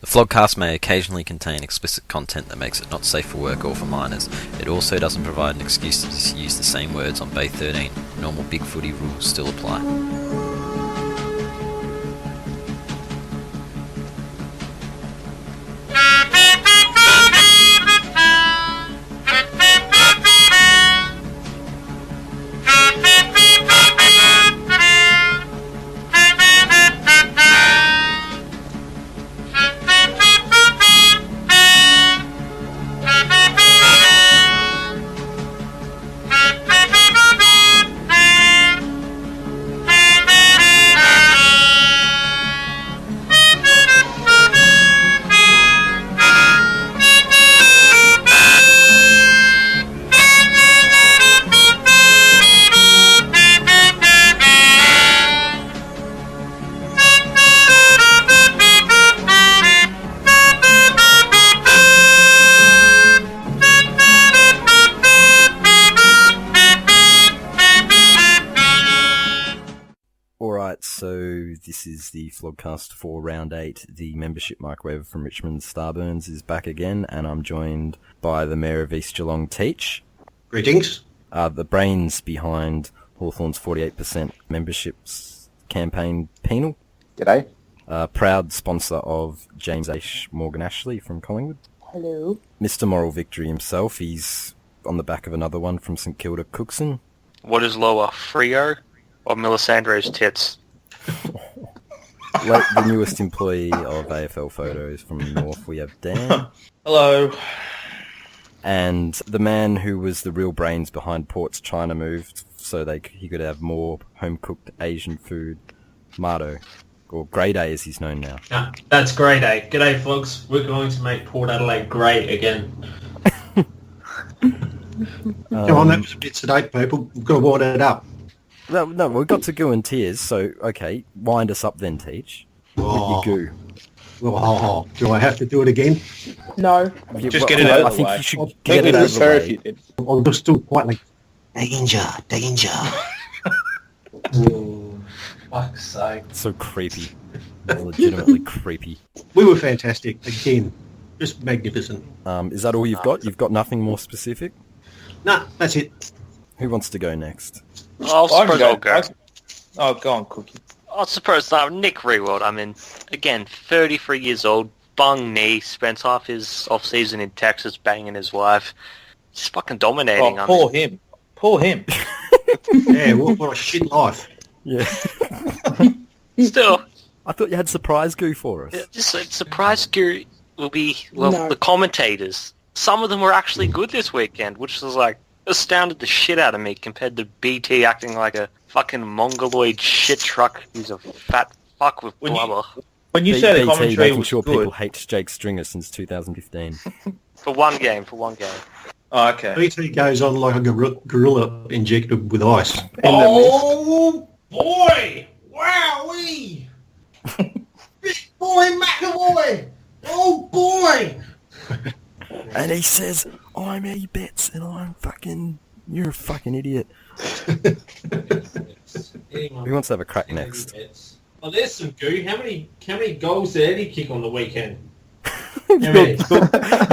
The Flogcast may occasionally contain explicit content that makes it not safe for work or for minors. It also doesn't provide an excuse to use the same words on Bay 13. Normal big footy rules still apply. This is the Flogcast for Round 8. The membership microwave from Richmond, Starburns, is back again, and I'm joined by the Mayor of East Geelong, Teach. Greetings. The brains behind Hawthorn's 48% memberships campaign, Penal. G'day. Proud sponsor of James H. Morgan Ashley from Collingwood. Hello. Mr. Moral Victory himself. He's on the back of another one from St Kilda, Cookson. What is lower, Frio or Melisandre's tits? The newest employee of AFL Photos from North, we have Dan. Hello. And the man who was the real brains behind Port's China move so he could have more home-cooked Asian food, Marto. Or Grade A as he's known now. That's Grade A. G'day, folks. We're going to make Port Adelaide great again. Come on, that was a bit sedate, people. We've got to wind it up. No, we've got to go in tears, so, okay, wind us up then, Teach. Oh. With your goo. Oh, do I have to do it again? No. Just get it out of the way. I think you should get it out of the way. I'm just still quite like, danger. Ooh, fuck's sake. So creepy. Legitimately creepy. We were fantastic, again. Just magnificent. Is that all you've got? You've got nothing more specific? Nah, that's it. Who wants to go next? I'll suppose I'll go. Oh, go on, Cookie. I suppose Nick Rewald, I mean, again, 33 years old, bung knee, spent half his off-season in Texas banging his wife. Just fucking dominating. Oh, poor him. Yeah, what a shit life. Yeah. Still. I thought you had surprise goo for us. Just surprise guru will be, No. the commentators. Some of them were actually good this weekend, which was like, astounded the shit out of me compared to BT acting like a fucking mongoloid shit truck who's a fat fuck with blubber. When you say the BT commentary making was sure good... people hate Jake Stringer since 2015. For one game. Oh, okay. BT goes on like a gorilla injected with ice. Oh, boy! Wowee! Big boy McAvoy! Oh, boy! And he says, I'm Eddie Betts, and you're a fucking idiot. Who wants to have a crack next? Oh, there's some goo. How many goals did Eddie kick on the weekend?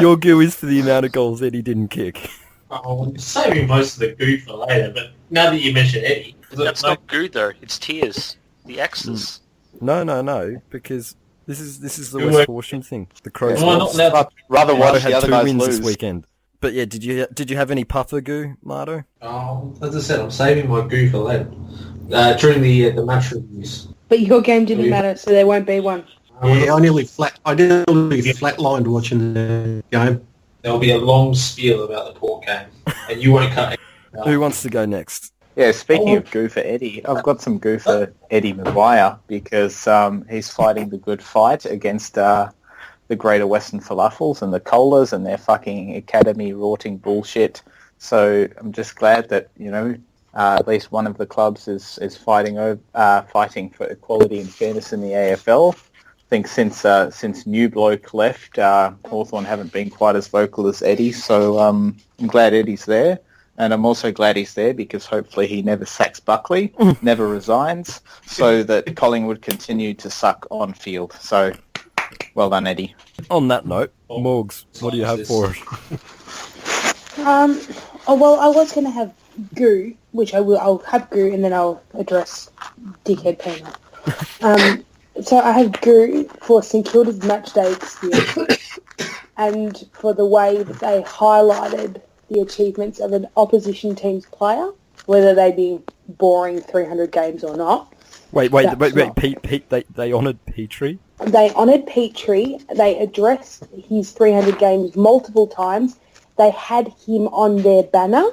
Your goo is for the amount of goals Eddie didn't kick. Oh, I'm saving most of the goo for later, but now that you mention Eddie... That's not good though, it's tears. The X's. No, because this is the Good West work. Horsham thing. The Crows Am I not allowed to... Rather Marto watch the had other 2 guys wins lose. this weekend. But yeah, did you have any puffer goo, Marto? Oh, as I said, I'm saving my goo for later. During the match reviews. But your game didn't matter, so there won't be one. Yeah, I nearly flatlined watching the game. There'll be a long spiel about the Port game, and you won't cut it. Who wants to go next? Yeah, speaking of goo for Eddie, I've got some goo for Eddie Maguire because he's fighting the good fight against the Greater Western Falafels and the Colas and their fucking academy rorting bullshit. So I'm just glad that, at least one of the clubs is fighting for equality and fairness in the AFL. I think since New Bloke left, Hawthorn haven't been quite as vocal as Eddie, so I'm glad Eddie's there. And I'm also glad he's there because hopefully he never sacks Buckley, never resigns, so that Collingwood continue to suck on field. So Well done, Eddie. On that note, Morgs, what do you have for us? Well, I was going to have goo, which I will. I'll have goo, and then I'll address dickhead Penal. So I have goo for St Kilda's match day experience, and for the way that they highlighted the achievements of an opposition team's player, whether they be boring 300 games or not. Wait, Pete, they honoured Petrie? They honoured Petrie. They addressed his 300 games multiple times. They had him on their banner.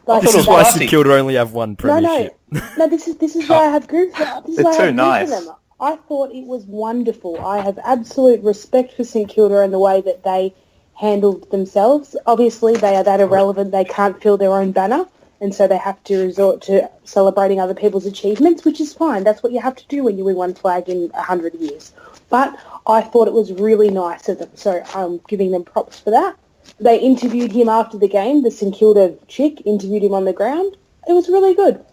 Like, This is why St Kilda only have one premiership. No, this is why I have goo for them. This is They're why I too have goo nice. for them. I thought it was wonderful. I have absolute respect for St Kilda and the way that they handled themselves. Obviously, they are that irrelevant they can't fill their own banner, and so they have to resort to celebrating other people's achievements, which is fine. That's what you have to do when you win one flag in 100 years. But I thought it was really nice of them, so I'm giving them props for that. They interviewed him after the game. The St Kilda chick interviewed him on the ground. It was really good.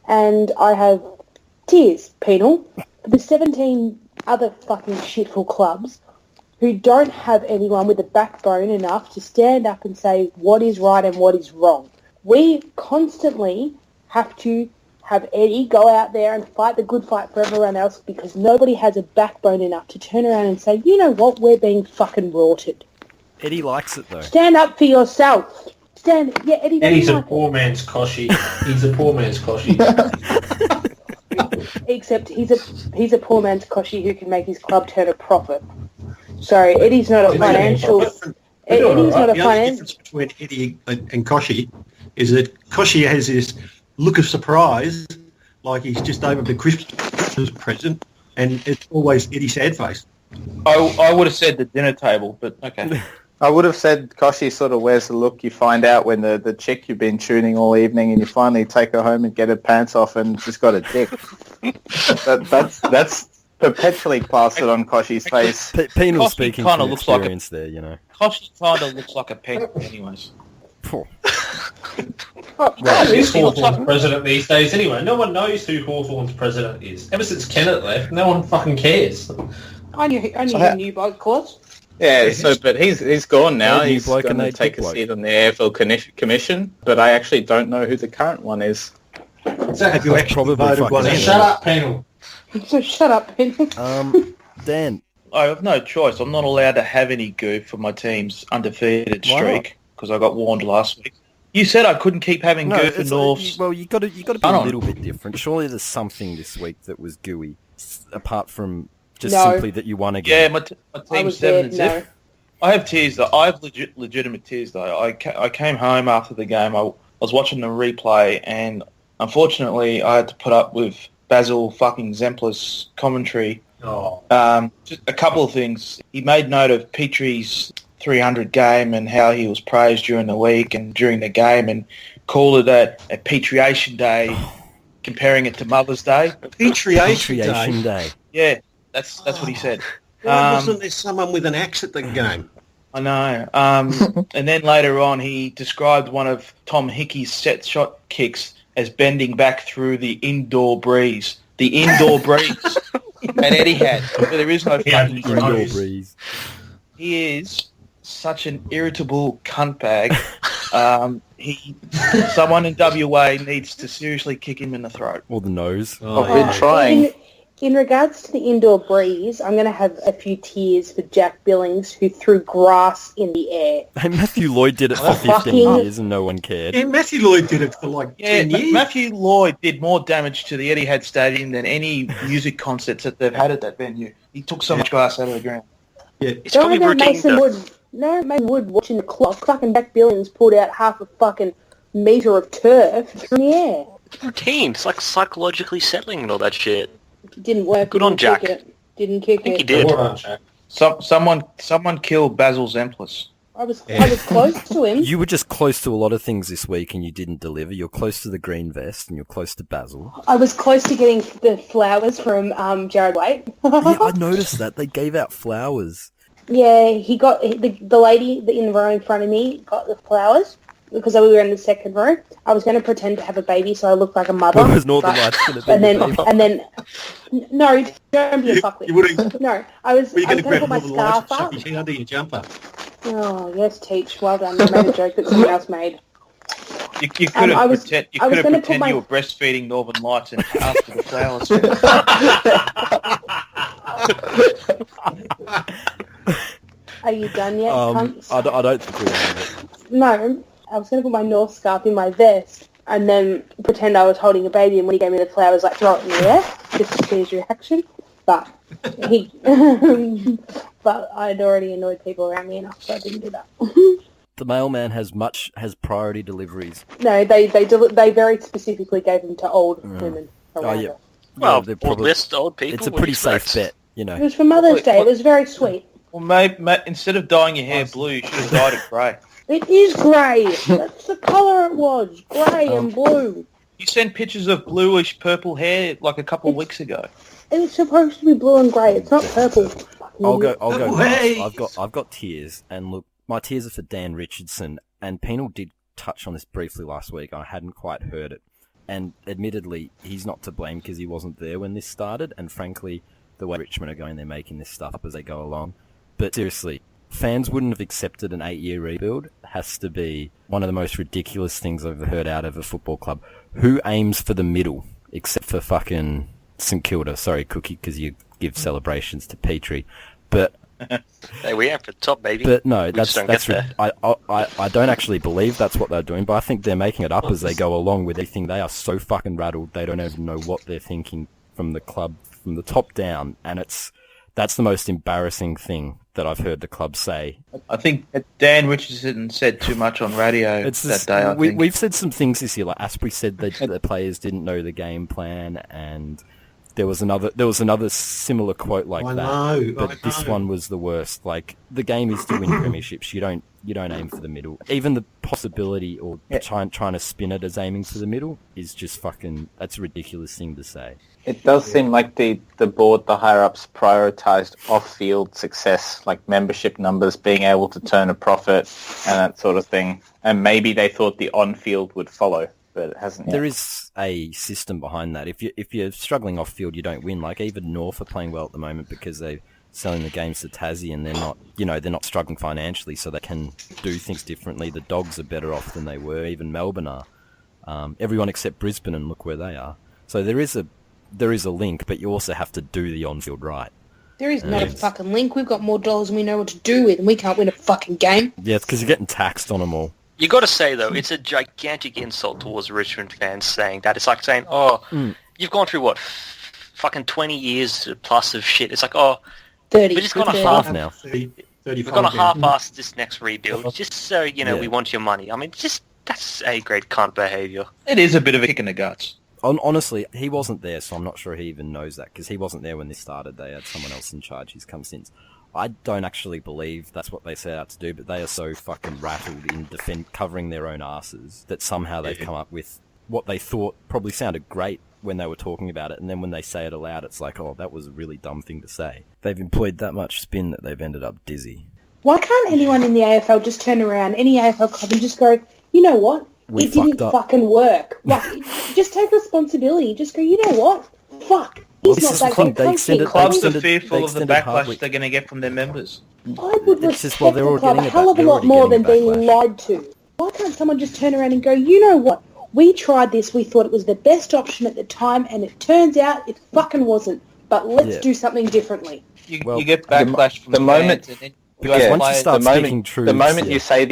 And I have tears, Penal. The 17 other fucking shitful clubs who don't have anyone with a backbone enough to stand up and say what is right and what is wrong. We constantly have to have Eddie go out there and fight the good fight for everyone else because nobody has a backbone enough to turn around and say, you know what, we're being fucking rorted. Eddie likes it, though. Stand up for yourself. Eddie doesn't Eddie's a like poor man's Koshy. He's a poor man's Koshy. Except he's a poor man's Koshy who can make his club turn a profit. So Eddie's not a financial... Eddie's not a The only financial... difference between Eddie and Koshy is that Koshy has this look of surprise, like he's just opened a Christmas present, and it's always Eddie Sadface. I would have said the dinner table, but okay. I would have said Koshy sort of wears the look you find out when the chick you've been tuning all evening and you finally take her home and get her pants off and she's got a dick. That's perpetually plastered on Koshy's face. Penal Koshy speaking kinda from looks like experience there, you know. Koshy kind of looks like a pig, anyways. Phew. Right, who's Hawthorn's president these days anyway? No one knows who Hawthorn's president is. Ever since Kennett left, no one fucking cares. I knew who New Bloke was. Yeah, but he's gone now. Yeah, new He's bloke going and to they take dick a bloke. seat on the AFL Commission, but I actually don't know who the current one is. Have you actually Probably voted fucking one Yeah. out? Shut up, Penal. So shut up, Penal. Dan, I have no choice. I'm not allowed to have any goof for my team's undefeated Why streak because I got warned last week. You said I couldn't keep having goof and Norths. well, you got to be Hold a on. little bit different. Surely there's something this week that was gooey, apart from just No. simply that you won Yeah, again. my I team's was 7 there, and 0. I have tears though. I have legitimate tears though. I came home after the game. I was watching the replay, and unfortunately, I had to put up with Basil fucking Zempla's commentary. Oh. Just a couple of things. He made note of Petrie's 300 game and how he was praised during the week and during the game, and called it a APetrieation day, comparing it to Mother's Day. Appreciation Day. Day. Yeah, that's what he said. Why wasn't there someone with an axe at the game? I know. And then later on, he described one of Tom Hickey's set shot kicks as bending back through the indoor breeze. The indoor breeze. And Eddie had. But there is no Yeah, fucking indoor breeze. breeze. He is such an irritable cunt bag. Someone in WA needs to seriously kick him in the throat. Or the nose. I've been trying. In regards to the indoor breeze, I'm going to have a few tears for Jack Billings, who threw grass in the air. Hey, Matthew Lloyd did it for 15 fucking- years and no one cared. Yeah, Matthew Lloyd did it for like Yeah, 10 years. Matthew Lloyd did more damage to the Etihad Stadium than any music concerts that they've had at that venue. He took so much grass out of the ground. Yeah. It's Don't probably worry about routine. Mason Wood. No, Mason Wood watching the clock. Fucking Jack Billings pulled out half a fucking metre of turf through the air. Routine. It's like psychologically settling and all that shit. It didn't work. Good Didn't on Jack. kick it. Didn't kick I think it. he did. Well done, Jack. Someone killed Basil Zemplis. I was close to him. You were just close to a lot of things this week and you didn't deliver. You're close to the green vest and you're close to Basil. I was close to getting the flowers from Jared Waite. Yeah, I noticed that. They gave out flowers. Yeah, he got the lady in the row in front of me got the flowers, because we were in the second row. I was going to pretend to have a baby so I looked like a mother. But was Northern Lights going to be and then, no, don't be a fuckwit. You wouldn't. No, I was Were you going going to to grab put my all the lights scarf and up. shove your head under your jumper? Oh, yes, Teach. Well done. You made a joke that someone else made. You could have I was pretended gonna you were breastfeeding Northern Lights and after the flowers. Are you done yet, cunts? I don't think we have it. No, I was going to put my North scarf in my vest and then pretend I was holding a baby, and when he gave me the flowers, like, throw it in the air, just to see his reaction. But but I'd already annoyed people around me enough, so I didn't do that. The mailman has priority deliveries. No, they very specifically gave them to old women. Around us. Well, they're old list, old people. It's a what pretty do you safe expect? bet, you It know. was for Mother's Day. It was very sweet. Well, maybe instead of dyeing your hair blue, you should have dyed it grey. It is grey. That's the colour it was. Grey and blue. You sent pictures of bluish purple hair like a couple of weeks ago. It was supposed to be blue and grey. It's not purple. I'll go. Oh, hey. I've got tears, and look, my tears are for Dan Richardson. And Penal did touch on this briefly last week. I hadn't quite heard it, and admittedly, he's not to blame because he wasn't there when this started. And frankly, the way Richmond are going, they're making this stuff up as they go along. But seriously, fans wouldn't have accepted an 8-year rebuild. It has to be one of the most ridiculous things I've ever heard out of a football club. Who aims for the middle, except for fucking St Kilda? Sorry, Cookie, because you give celebrations to Petrie. But Hey, we aim for the top, baby. But no, We that's just don't get there. I don't actually believe that's what they're doing, but I think they're making it up as they go along with everything. They are so fucking rattled, they don't even know what they're thinking from the club, from the top down, and that's the most embarrassing thing that I've heard the club say. I think Dan Richardson said too much on radio that day, I think. We've said some things this year, like Asprey said that the players didn't know the game plan, and there was another similar quote like but this one was the worst. Like, the game is to win premierships. You don't aim for the middle. Even the possibility or trying to spin it as aiming for the middle is just fucking. That's a ridiculous thing to say. It does seem like the board, the higher-ups, prioritised off-field success, like membership numbers, being able to turn a profit and that sort of thing. And maybe they thought the on-field would follow, but it hasn't yet. There is a system behind that. If you're struggling off-field, you don't win. Like, even North are playing well at the moment because they're selling the games to Tassie and they're not struggling financially, so they can do things differently. The Dogs are better off than they were. Even Melbourne are. Everyone except Brisbane, and look where they are. So there is a link, but you also have to do the on-field right. There is not a fucking link. We've got more dollars than we know what to do with, and we can't win a fucking game. Yeah, it's because you're getting taxed on them all. You got to say, though, it's a gigantic insult towards Richmond fans saying that. It's like saying, you've gone through, what, fucking 20 years plus of shit. It's like, 30. we're just going to half now. 35 we're going to now. half-ass this next rebuild just so, we want your money. I mean, that's a great cunt behaviour. It is a bit of a kick in the guts. Honestly, he wasn't there, so I'm not sure he even knows that, because he wasn't there when this started. They had someone else in charge. He's come since. I don't actually believe that's what they set out to do, but they are so fucking rattled in covering their own asses that somehow they've come up with what they thought probably sounded great when they were talking about it, and then when they say it aloud, it's like, that was a really dumb thing to say. They've employed that much spin that they've ended up dizzy. Why can't anyone in the AFL just turn around, any AFL club, and just go, you know what? We it didn't fucking work. Like, just take responsibility. Just go, you know what? Fuck. He's not that good coaching. Clubs are fearful of the backlash they're going to get from their members. I would respect the all club a getting hell of a they're lot already more than getting being backlash. lied to. Why can't someone just turn around and go, you know what? We tried this. We thought it was the best option at the time, and it turns out it fucking wasn't. But let's do something differently. You get backlash from the moment. fans, and Because once you start speaking truths, the moment you say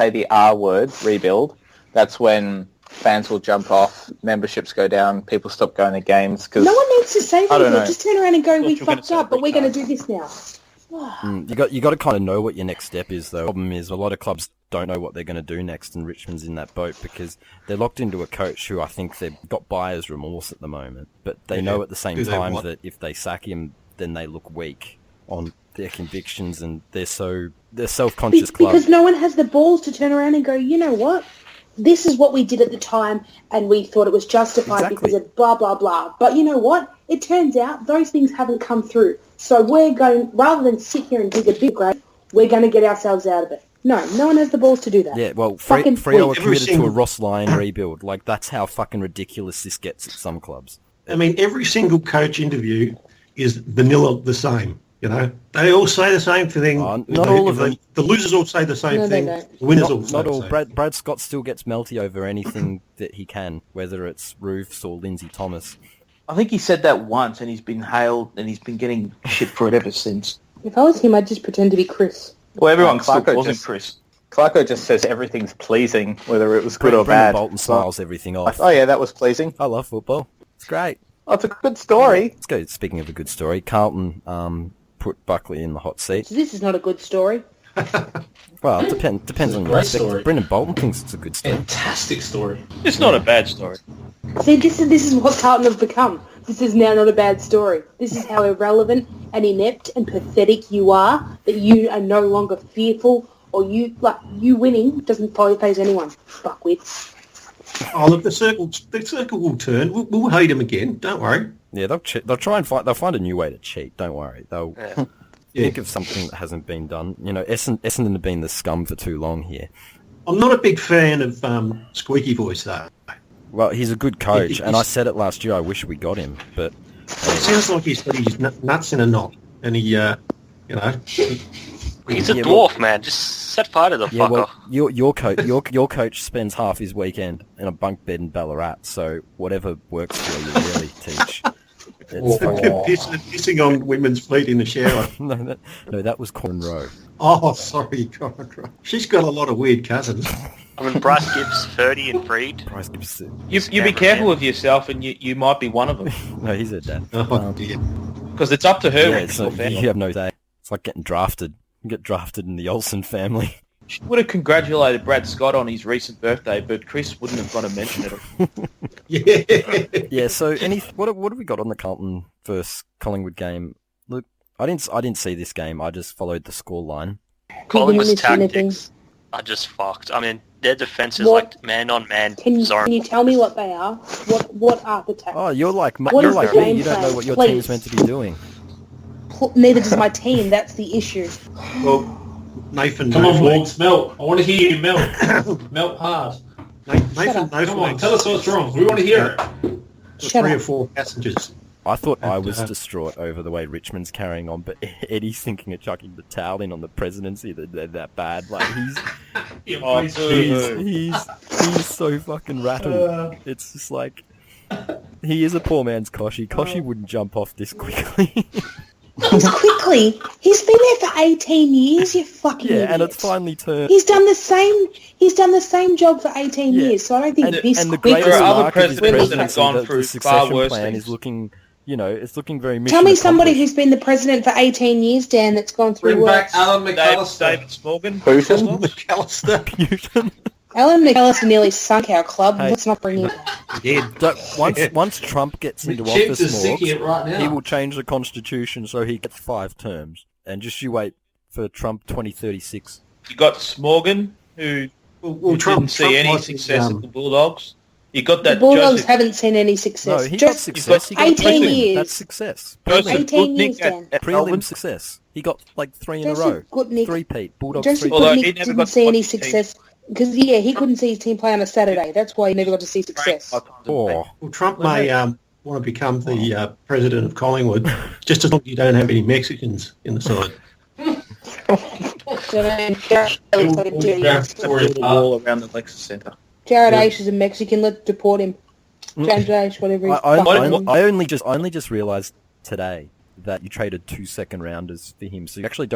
the R word, rebuild, that's when fans will jump off, memberships go down, people stop going to games. Cause No one needs to say I don't anything. know. Just turn around and go, we you're gonna fucked up, but we're going to celebrate do this now. You got to kind of know what your next step is, though. The problem is a lot of clubs don't know what they're going to do next, and Richmond's in that boat because they're locked into a coach who I think they've got buyer's remorse at the moment. But they know at the same time that if they sack him, then they look weak on their convictions, and they're self-conscious club. Because no one has the balls to turn around and go, you know what? This is what we did at the time, and we thought it was justified because of blah, blah, blah. But you know what? It turns out those things haven't come through. So we're going, rather than sit here and dig a big grave, we're going to get ourselves out of it. No, no one has the balls to do that. Yeah, well, Fucking Freo are every committed to a single- Ross Lyon rebuild. Like, that's how fucking ridiculous this gets at some clubs. I mean, every single coach interview is vanilla the same. You know, they all say the same thing. Not all of them. The losers all say the same No, they thing. don't. The winners all say Not the all. same. Brad Scott still gets melty over anything that he can, whether it's Roofs or Lindsay Thomas. I think he said that once, and he's been hailed, and he's been getting shit for it ever since. If I was him, I'd just pretend to be Chris. Well, everyone Clarko still wasn't just- Chris. Clarko just says everything's pleasing, whether it was good or Brendan bad. Bolton smiles everything off. Oh yeah, that was pleasing. I love football. It's great. Oh, it's a good story. Let's go. Speaking of a good story, Carlton put Buckley in the hot seat. So this is not a good story. Well, it depends on your Great perspective. story. Brendan Bolton thinks it's a good story. Fantastic story. It's not a bad story. See, this is what Carlton have become. This is now not a bad story. This is how irrelevant and inept and pathetic you are, that you are no longer fearful, or you winning doesn't phase anyone. Fuckwits. Oh, look, the circle will turn. We'll hate him again. Don't worry. Yeah, they'll try and find. They'll find a new way to cheat. Don't worry. They'll Yeah. think of something that hasn't been done. You know, Essendon have been the scum for too long here. I'm not a big fan of Squeaky Voice, though. Well, he's a good coach, and I said it last year. I wish we got him, but It sounds like he's got his nuts in a knot, and he, you know... He's a Yeah, dwarf, man. Just set fire to the yeah, fucker. well, your coach spends half his weekend in a bunk bed in Ballarat. So whatever works for you, really teach. It's fucking, pissing on women's feet in the shower. no, that was Corin Rowe. Oh, sorry, God. She's got a lot of weird cousins. I mean, Bryce Gibbs, Ferdy and Freed. Bryce Gibbs. You be careful with yourself, and you might be one of them. No, he's her dad. Oh, dear. Because it's up to her. Yeah, when so she's family. you have no say. It's like getting drafted. You get drafted in the Olsen family. She would have congratulated Brad Scott on his recent birthday, but Chris wouldn't have gone to mention it. Yeah. Yeah. So, what have we got on the Carlton versus Collingwood game? Look, I didn't see this game. I just followed the score line. Collingwood's miss anything. tactics are just fucked. I mean, their defense is What- like man-on-man Can zone. you tell me what they are? What are the tactics? Oh, you're like What you're is like the me. game You don't know plan? what your Please. team's meant to be doing. Neither does my team. That's the issue. Well, Nathan... Come on, Knowflake- Morgs, melt. I want to hear you melt. Melt hard. Nathan up. Come on, Knowflake tell us what's wrong. We want to hear it. with Shut 3 up. or 4 passengers. I thought I was And, distraught over the way Richmond's carrying on, but Eddie's thinking of chucking the towel in on the presidency. That they're that bad. Like Yeah, Oh, please, boo. please. he's so fucking rattled. It's just like he is a poor man's Koshy. Koshy wouldn't jump off this quickly. Quickly, he's been there for 18 years. You fucking Yeah, idiot. and it's finally turned. He's done the same. He's done the same job for 18 Yeah. years. So I don't think And, this and the quickly. greatest There are other mark of his presidents that have presidency, gone the through succession far worse plan things. is looking, it's looking very mission Tell me somebody accomplished. who's been the president for 18 years, Dan, that's gone through Bring back worse. Alan David McAllister. Morgan. Putin? McAllister. Alan McAllister nearly sunk our club. Hey. Let's not bring him back. Dead. Once Trump gets into Chips office, is sinking it Morgs, right now. he will change the constitution so he gets 5 terms. And just you wait for Trump 2036. You got Smorgan, who Well, didn't see any likes success his, at the Bulldogs. You got The that Bulldogs Joseph. haven't seen any success. No, he got Just success. He got 18 prelim. years. That's success. Joseph Prelim, 18 years, Goodnick Dan. at prelim Melbourne. success. He got like 3 in a row. Joseph Goodnick, 3-peat. Bulldogs Joseph 3. Although he Goodnick never didn't got see to any watch the team. success because he couldn't see his team play on a Saturday. That's why he never got to see success. Oh, Well, Trump may want to become the president of Collingwood, just as long as you don't have any Mexicans in the side. Build a wall around the Lexus Centre. Jared Aish is a Mexican. Let's deport him. James Aish, whatever he's I only just realised today that you traded 2 second rounders for him, so you actually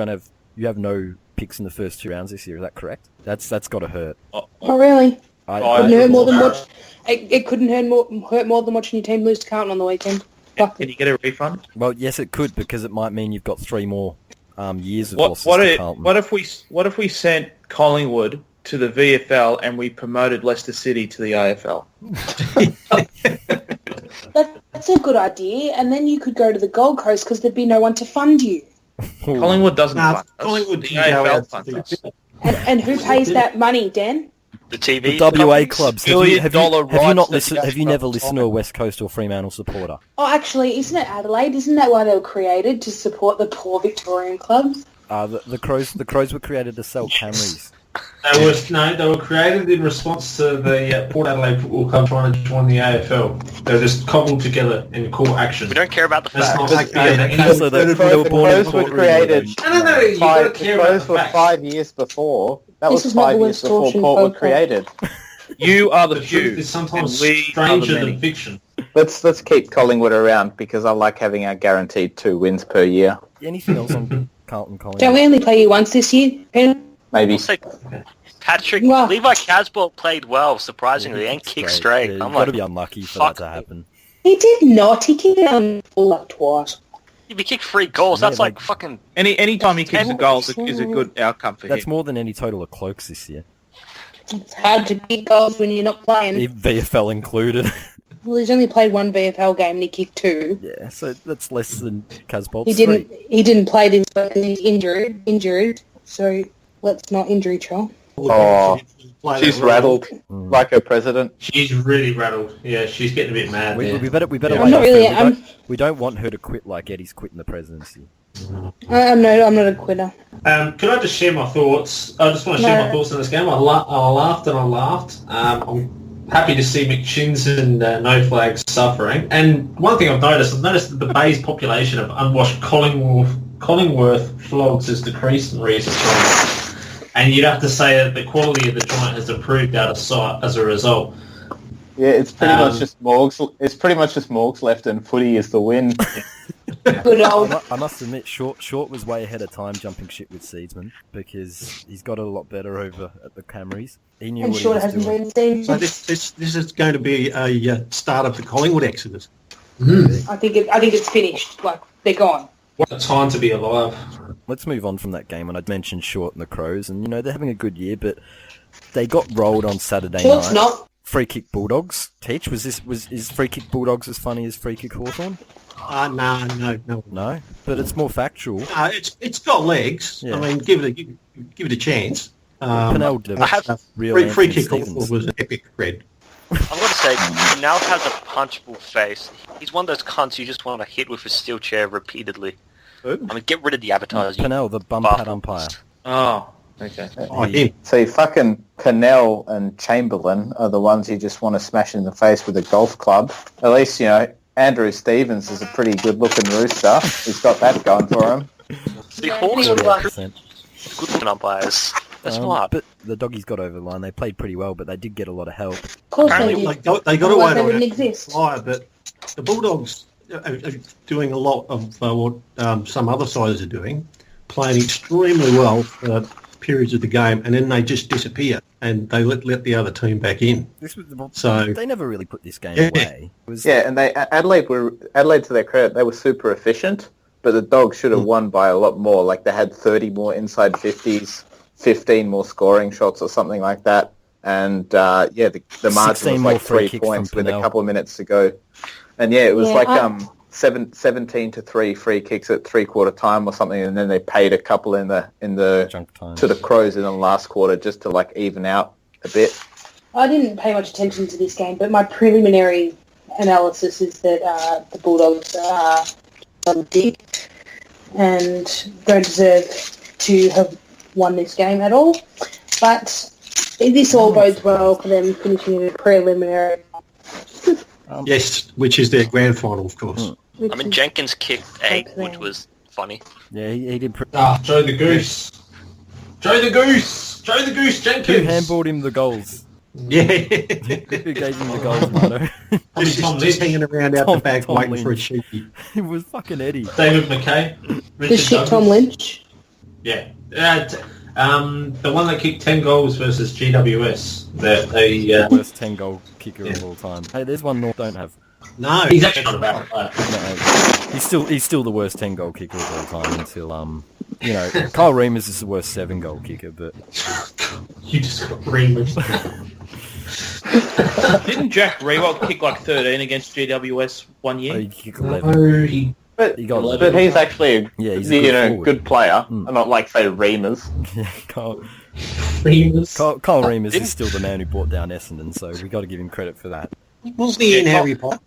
you have no picks in the first 2 rounds this year. Is that correct? That's got to hurt. Oh, really? Oh, Couldn't hurt more than watch. It couldn't hurt more than watching your team lose to Carlton on the weekend. Fuck Can it. you get a refund? Well, yes, it could, because it might mean you've got 3 more years of What losses to Carlton. what if we sent Collingwood to the VFL and we promoted Leicester City to the AFL? That's a good idea. And then you could go to the Gold Coast because there'd be no one to fund you. Collingwood doesn't Nah, fund us. Collingwood The can go AFL out funds to us. the... And who pays that money, Dan? The TV The WA companies? clubs. $1 billion rights that Have you the never Astros listened to a West Coast or Fremantle supporter? Oh, actually, isn't it Adelaide? Isn't that why they were created, to support the poor Victorian clubs? The crows were created to sell Camrys. They were created in response to the Port Adelaide Football Club trying to join the AFL. They were just cobbled together in court action. We don't care about the That's facts. not So The crows were created. No, you gotta care about the were facts. 5 years before. That This was is not 5 the years before distortion Port were podcast. created. You are the The few, truth is sometimes and we are the stranger many. than fiction. Let's keep Collingwood around because I like having our guaranteed 2 wins per year. Anything else on Carlton Collingwood? Don't we only play you once this year? Penal? Maybe. I'll say Patrick, Well- Levi Casbolt played well, surprisingly, and kicked straight. Yeah, I'm you've got like, to be unlucky for fuck that to happen. He did not. He kicked it on like twice. if you kick 3 goals, Yeah, that's like like- fucking... Any time he kicks a goal is a good outcome for That's him. more than any total of Cloaks this year, It's hard to kick goals when you're not playing. VFL included. Well, he's only played 1 VFL game and he kicked 2. Yeah, so that's less than Casbolt's He didn't. He didn't play this week because he's injured. So let's not injury troll. Oh, Play she's that role. rattled like her president. She's really rattled. Yeah, she's getting a bit mad there. We better Yeah. I'm not wait really. for her. We don't want her to quit like Eddie's quitting the presidency. I'm not a quitter. Could I just share my thoughts? I just want to share No. my thoughts on this game. I laughed and I laughed. I'm happy to see McChins and No Flags suffering. And one thing I've noticed that the Bay's population of unwashed Collingworth flogs has decreased in recent times. And you'd have to say that the quality of the joint has improved out of sight as a result. Yeah, it's pretty much just Morgs. It's pretty much just Morgs left, and footy is the win. Good old. I must admit, Short was way ahead of time jumping shit with Seedsman because he's got it a lot better over at the Camrys. He knew And what short he was hasn't doing. been seen. So this is going to be a start of the Collingwood exodus. I think it's finished. Like they're gone. What a time to be alive. Let's move on from that game. And I'd mentioned Short and the Crows, and they're having a good year, but they got rolled on Saturday Short's night. not. Free kick Bulldogs. Teach, is free kick Bulldogs as funny as free kick Hawthorn? No. No, but it's more factual. It's got legs. Yeah. I mean, give it a chance. Penal did I have- real free Anthony kick Stevens. was an epic red. I'm going to say, Penal has a punchable face. He's one of those cunts you just want to hit with a steel chair repeatedly. I mean, get rid of the advertising. Penal, the bum pad umpire. Oh, okay. Oh, him. See, fucking Penal and Chamberlain are the ones you just want to smash in the face with a golf club. At least, Andrew Stevens is a pretty good-looking rooster. He's got that going for him. The Hawks are 48%. good umpires. They're smart. But the Doggies got over the line. They played pretty well, but they did get a lot of help. Of course they Apparently did. They got Otherwise away they with wouldn't it. exist. But the Bulldogs are doing a lot of what some other sides are doing, playing extremely well for periods of the game, and then they just disappear and they let the other team back in. So They never really put this game Yeah. away. It was, Yeah, and Adelaide, to their credit, they were super efficient, but the Dogs should have won by a lot more. Like, they had 30 more inside 50s, 15 more scoring shots or something like that. And, the margin 16 was more like free 3 kicks points from with a Penal. couple of minutes to go. And, it was Yeah, 17-3 free kicks at three-quarter time or something, and then they paid a couple in the junk time. to the Crows in the last quarter just to, like, even out a bit. I didn't pay much attention to this game, but my preliminary analysis is that the Bulldogs are big and don't deserve to have won this game at all. But this all bodes well for them finishing in a preliminary. yes, which is their grand final, of course. I mean, Jenkins kicked 8, which was funny. Yeah, he did. Joe the Goose. Joe the Goose Jenkins. Who handballed him the goals? Yeah, Who gave him the goals, Marto? just hanging around out the back Tom waiting for a Lynch. cheeky. It was fucking Eddie. David McKay. The Richard shit Douglas. Tom Lynch. Yeah. The one that kicked 10 goals versus GWS. Worst 10-goal kicker of all time. Hey, there's one North don't have. No, He's actually not a bad player. No, he's still the worst 10-goal kicker of all time until Kyle Reimers is the worst 7-goal kicker, but You just got Reimers. Didn't Jack Rewalt kick like 13 against GWS one year? he kicked 11. But, He got but he's actually Yeah, he's a good forward. good player, not like, say, Reimers. Yeah, Kyle Reimers. Reimers is still the man who brought down Essendon, so we got to give him credit for that. wasn't he in Harry Potter?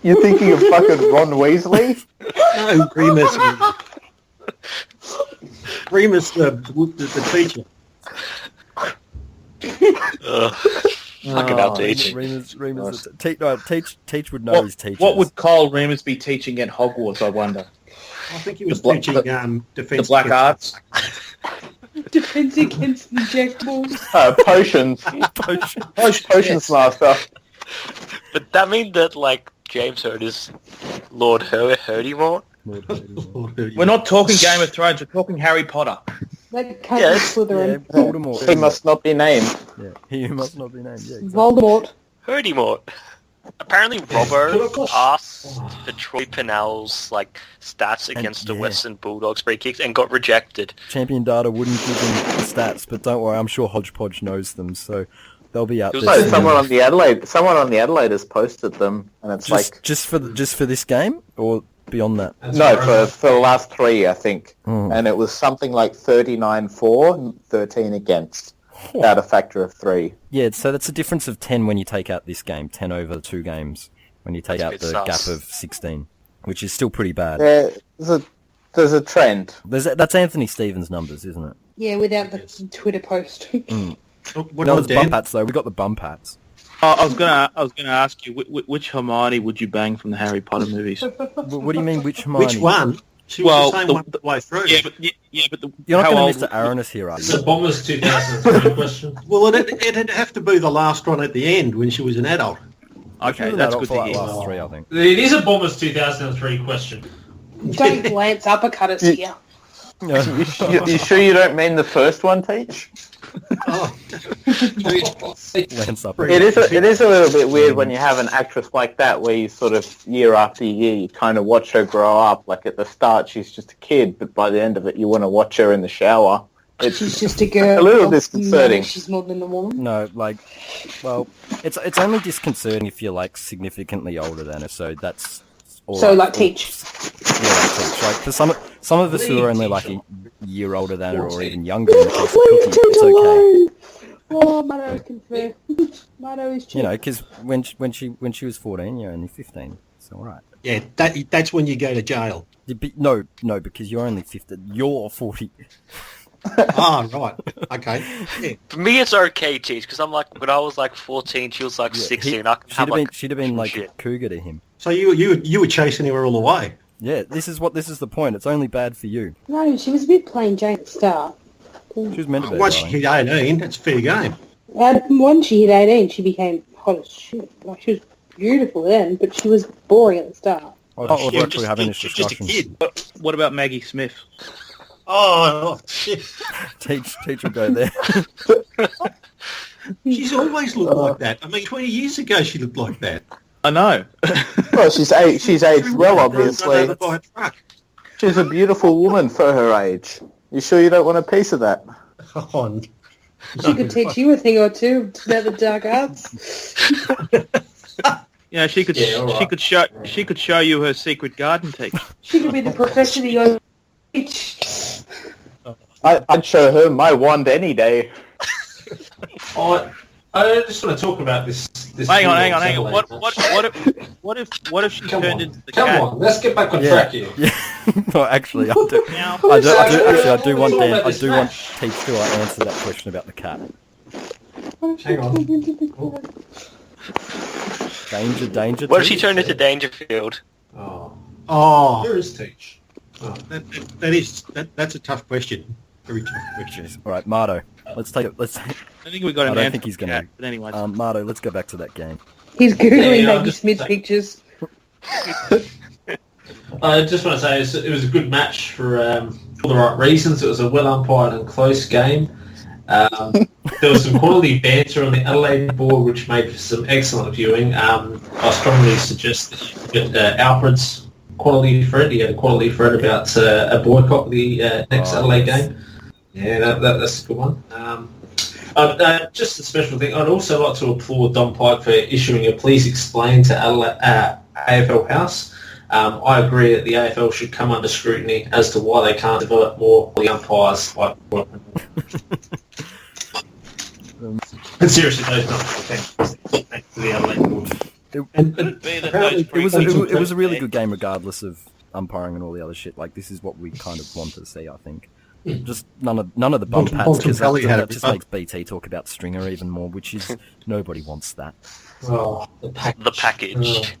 You're thinking of fucking Ron Weasley? No, Reimers, the teacher. Fucking hell, Teach. Teach would know his teachers. What would Kyle Reimers be teaching at Hogwarts, I wonder? I think he was The teaching defence. The black arts? Defense against injectables. Potions. Potions master. But that means that, like, James Heard is Lord Herdymore? We're not talking Game of Thrones, we're talking Harry Potter. That can't Yes. be Slytherin. Voldemort. He must not be named. Yeah, he must not be named. Yeah, exactly. Voldemort. Herdymore. Apparently Robbo asked for Troy Penal's, like, stats against the Western Bulldogs free kicks and got rejected. Champion Data wouldn't give him the stats, but don't worry, I'm sure Hodgepodge knows them, so they'll be out It was there. like soon. Someone on the Adelaide has posted them, and it's just for this game or beyond that. for the last 3, I think, Oh. and it was something like 39 for, and 13 against, at a factor of 3. Yeah, so that's a difference of 10 when you take out this game, 10 over the 2 games when you take That's a out bit the sus. gap of 16, which is still pretty bad. There's a trend. That's Anthony Stevens' numbers, isn't it? Yeah, without the Twitter post. What No, about it's bump Dan? hats though. We got the bump hats. I was gonna ask you which Hermione would you bang from the Harry Potter movies? What do you mean, which Hermione? Which one? She Well, was the same the- one the way through. But You're not how going to old? Mr. Aronis here, are It's you? a Bombers 2003 question. Well, it'd have to be the last one at the end when she was an adult. Okay, that's good to for like hear. last 3, I think. It is a Bombers 2003 question. Don't glance uppercut us here. You sure you don't mean the first one, Teach? Oh. Lance up. It is a little bit weird when you have an actress like that, where you sort of year after year you kind of watch her grow up. Like at the start she's just a kid, but by the end of it you want to watch her in the shower. It's She's just a girl. a little disconcerting. No, she's more than a woman. No, like, well, it's only disconcerting if you're like significantly older than her. So that's all So, right. like, Teach. Yeah, like Teach. Like for some of us who are only like a year older than her or even younger, in the case of Cookie, it's okay. Oh, Marto can fair. Marto is cheap. You know, because when she was 14, you're only 15. It's all right. Yeah, that's when you go to jail. No, because you're only 15. You're 40. Ah, right. Okay. Yeah. For me, it's okay, Teach, because I'm like, when I was like 14, she was like 16. I can have like She'd have been like a shit. cougar to him. So you were chasing her all the way. Yeah, this is the point. It's only bad for you. No, she was a bit plain Jane at the start. She was meant to be. Once she darling. hit 18, that's fair game. Once she hit 18, she became hot as shit. Like, she was beautiful then, but she was boring at the start. Oh, we're Yeah, actually having this she's just a discussion. kid. What about Maggie Smith? Oh, shit. Teach will go there. She's always looked like that. I mean, 20 years ago she looked like that. I know. Well, she's aged well, Run obviously. over by a truck. She's a beautiful woman for her age. You sure you don't want a piece of that? Oh, She could teach you a thing or two about the dark arts. You know, she could Yeah, all right. she could show you her secret garden, Teach. She could be the professor that you teach. I'd show her my wand any day. I just want to talk about this. Hang on. Bulldogs What if she Come turned on, into the come cat? on, let's get back on track here. Yeah. No, actually, I do. Now, I do want Talk Dan. about I this do want match. Teach to answer that question about the cat. Hang on. Danger. What if she Teach? turned into Dangerfield? Oh, Where is Teach? that's a tough question. Very tough question. Jeez. All right, Marto. Let's take it. I think we got I an don't answer think he's for the gonna- cat, but anyway. Marto, let's go back to that game. He's Googling Yeah, I'm Maggie just Smith saying. pictures. I just want to say it was a good match for the right reasons. It was a well umpired and close game. There was some quality banter on the Adelaide board, which made for some excellent viewing. I strongly suggest that you get Alfred's quality thread. He had a quality thread about a boycott of the next Adelaide game. Yeah, that's a good one. Just a special thing, I'd also like to applaud Don Pike for issuing a please explain to AFL House. I agree that the AFL should come under scrutiny as to why they can't develop more the umpires. And seriously, those numbers are fantastic. Thanks to the Adelaide board. And Could be that apparently those It was a really good game, regardless of umpiring and all the other shit. Like, this is what we kind of want to see, I think. Just none of the bum pats, because that just makes BT talk about Stringer even more, which is nobody wants that. Oh, the package. The package.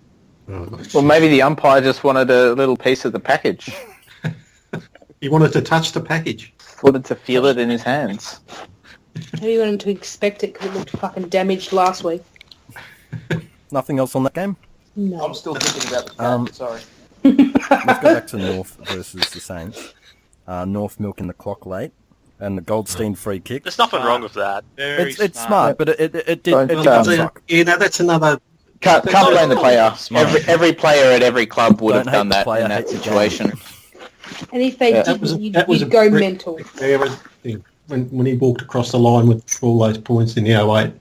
Well, maybe the umpire just wanted a little piece of the package. He wanted to touch the package. Wanted to feel it in his hands. Maybe you want him to expect it because it looked fucking damaged last week. Nothing else on that game? No. I'm still thinking about the cat, sorry. Let's go back to North versus the Saints. North milking the clock late, and the Goldstein free kick. There's nothing wrong with that. Very It's smart, but it did Don't, suck. You know, that's another... Can't blame the player. Smart. Every player at every club would Don't have done hate the that player, in that hate the game. situation. And if they Yeah. didn't, That was you'd a go great- mental. When he walked across the line with all those points in the 08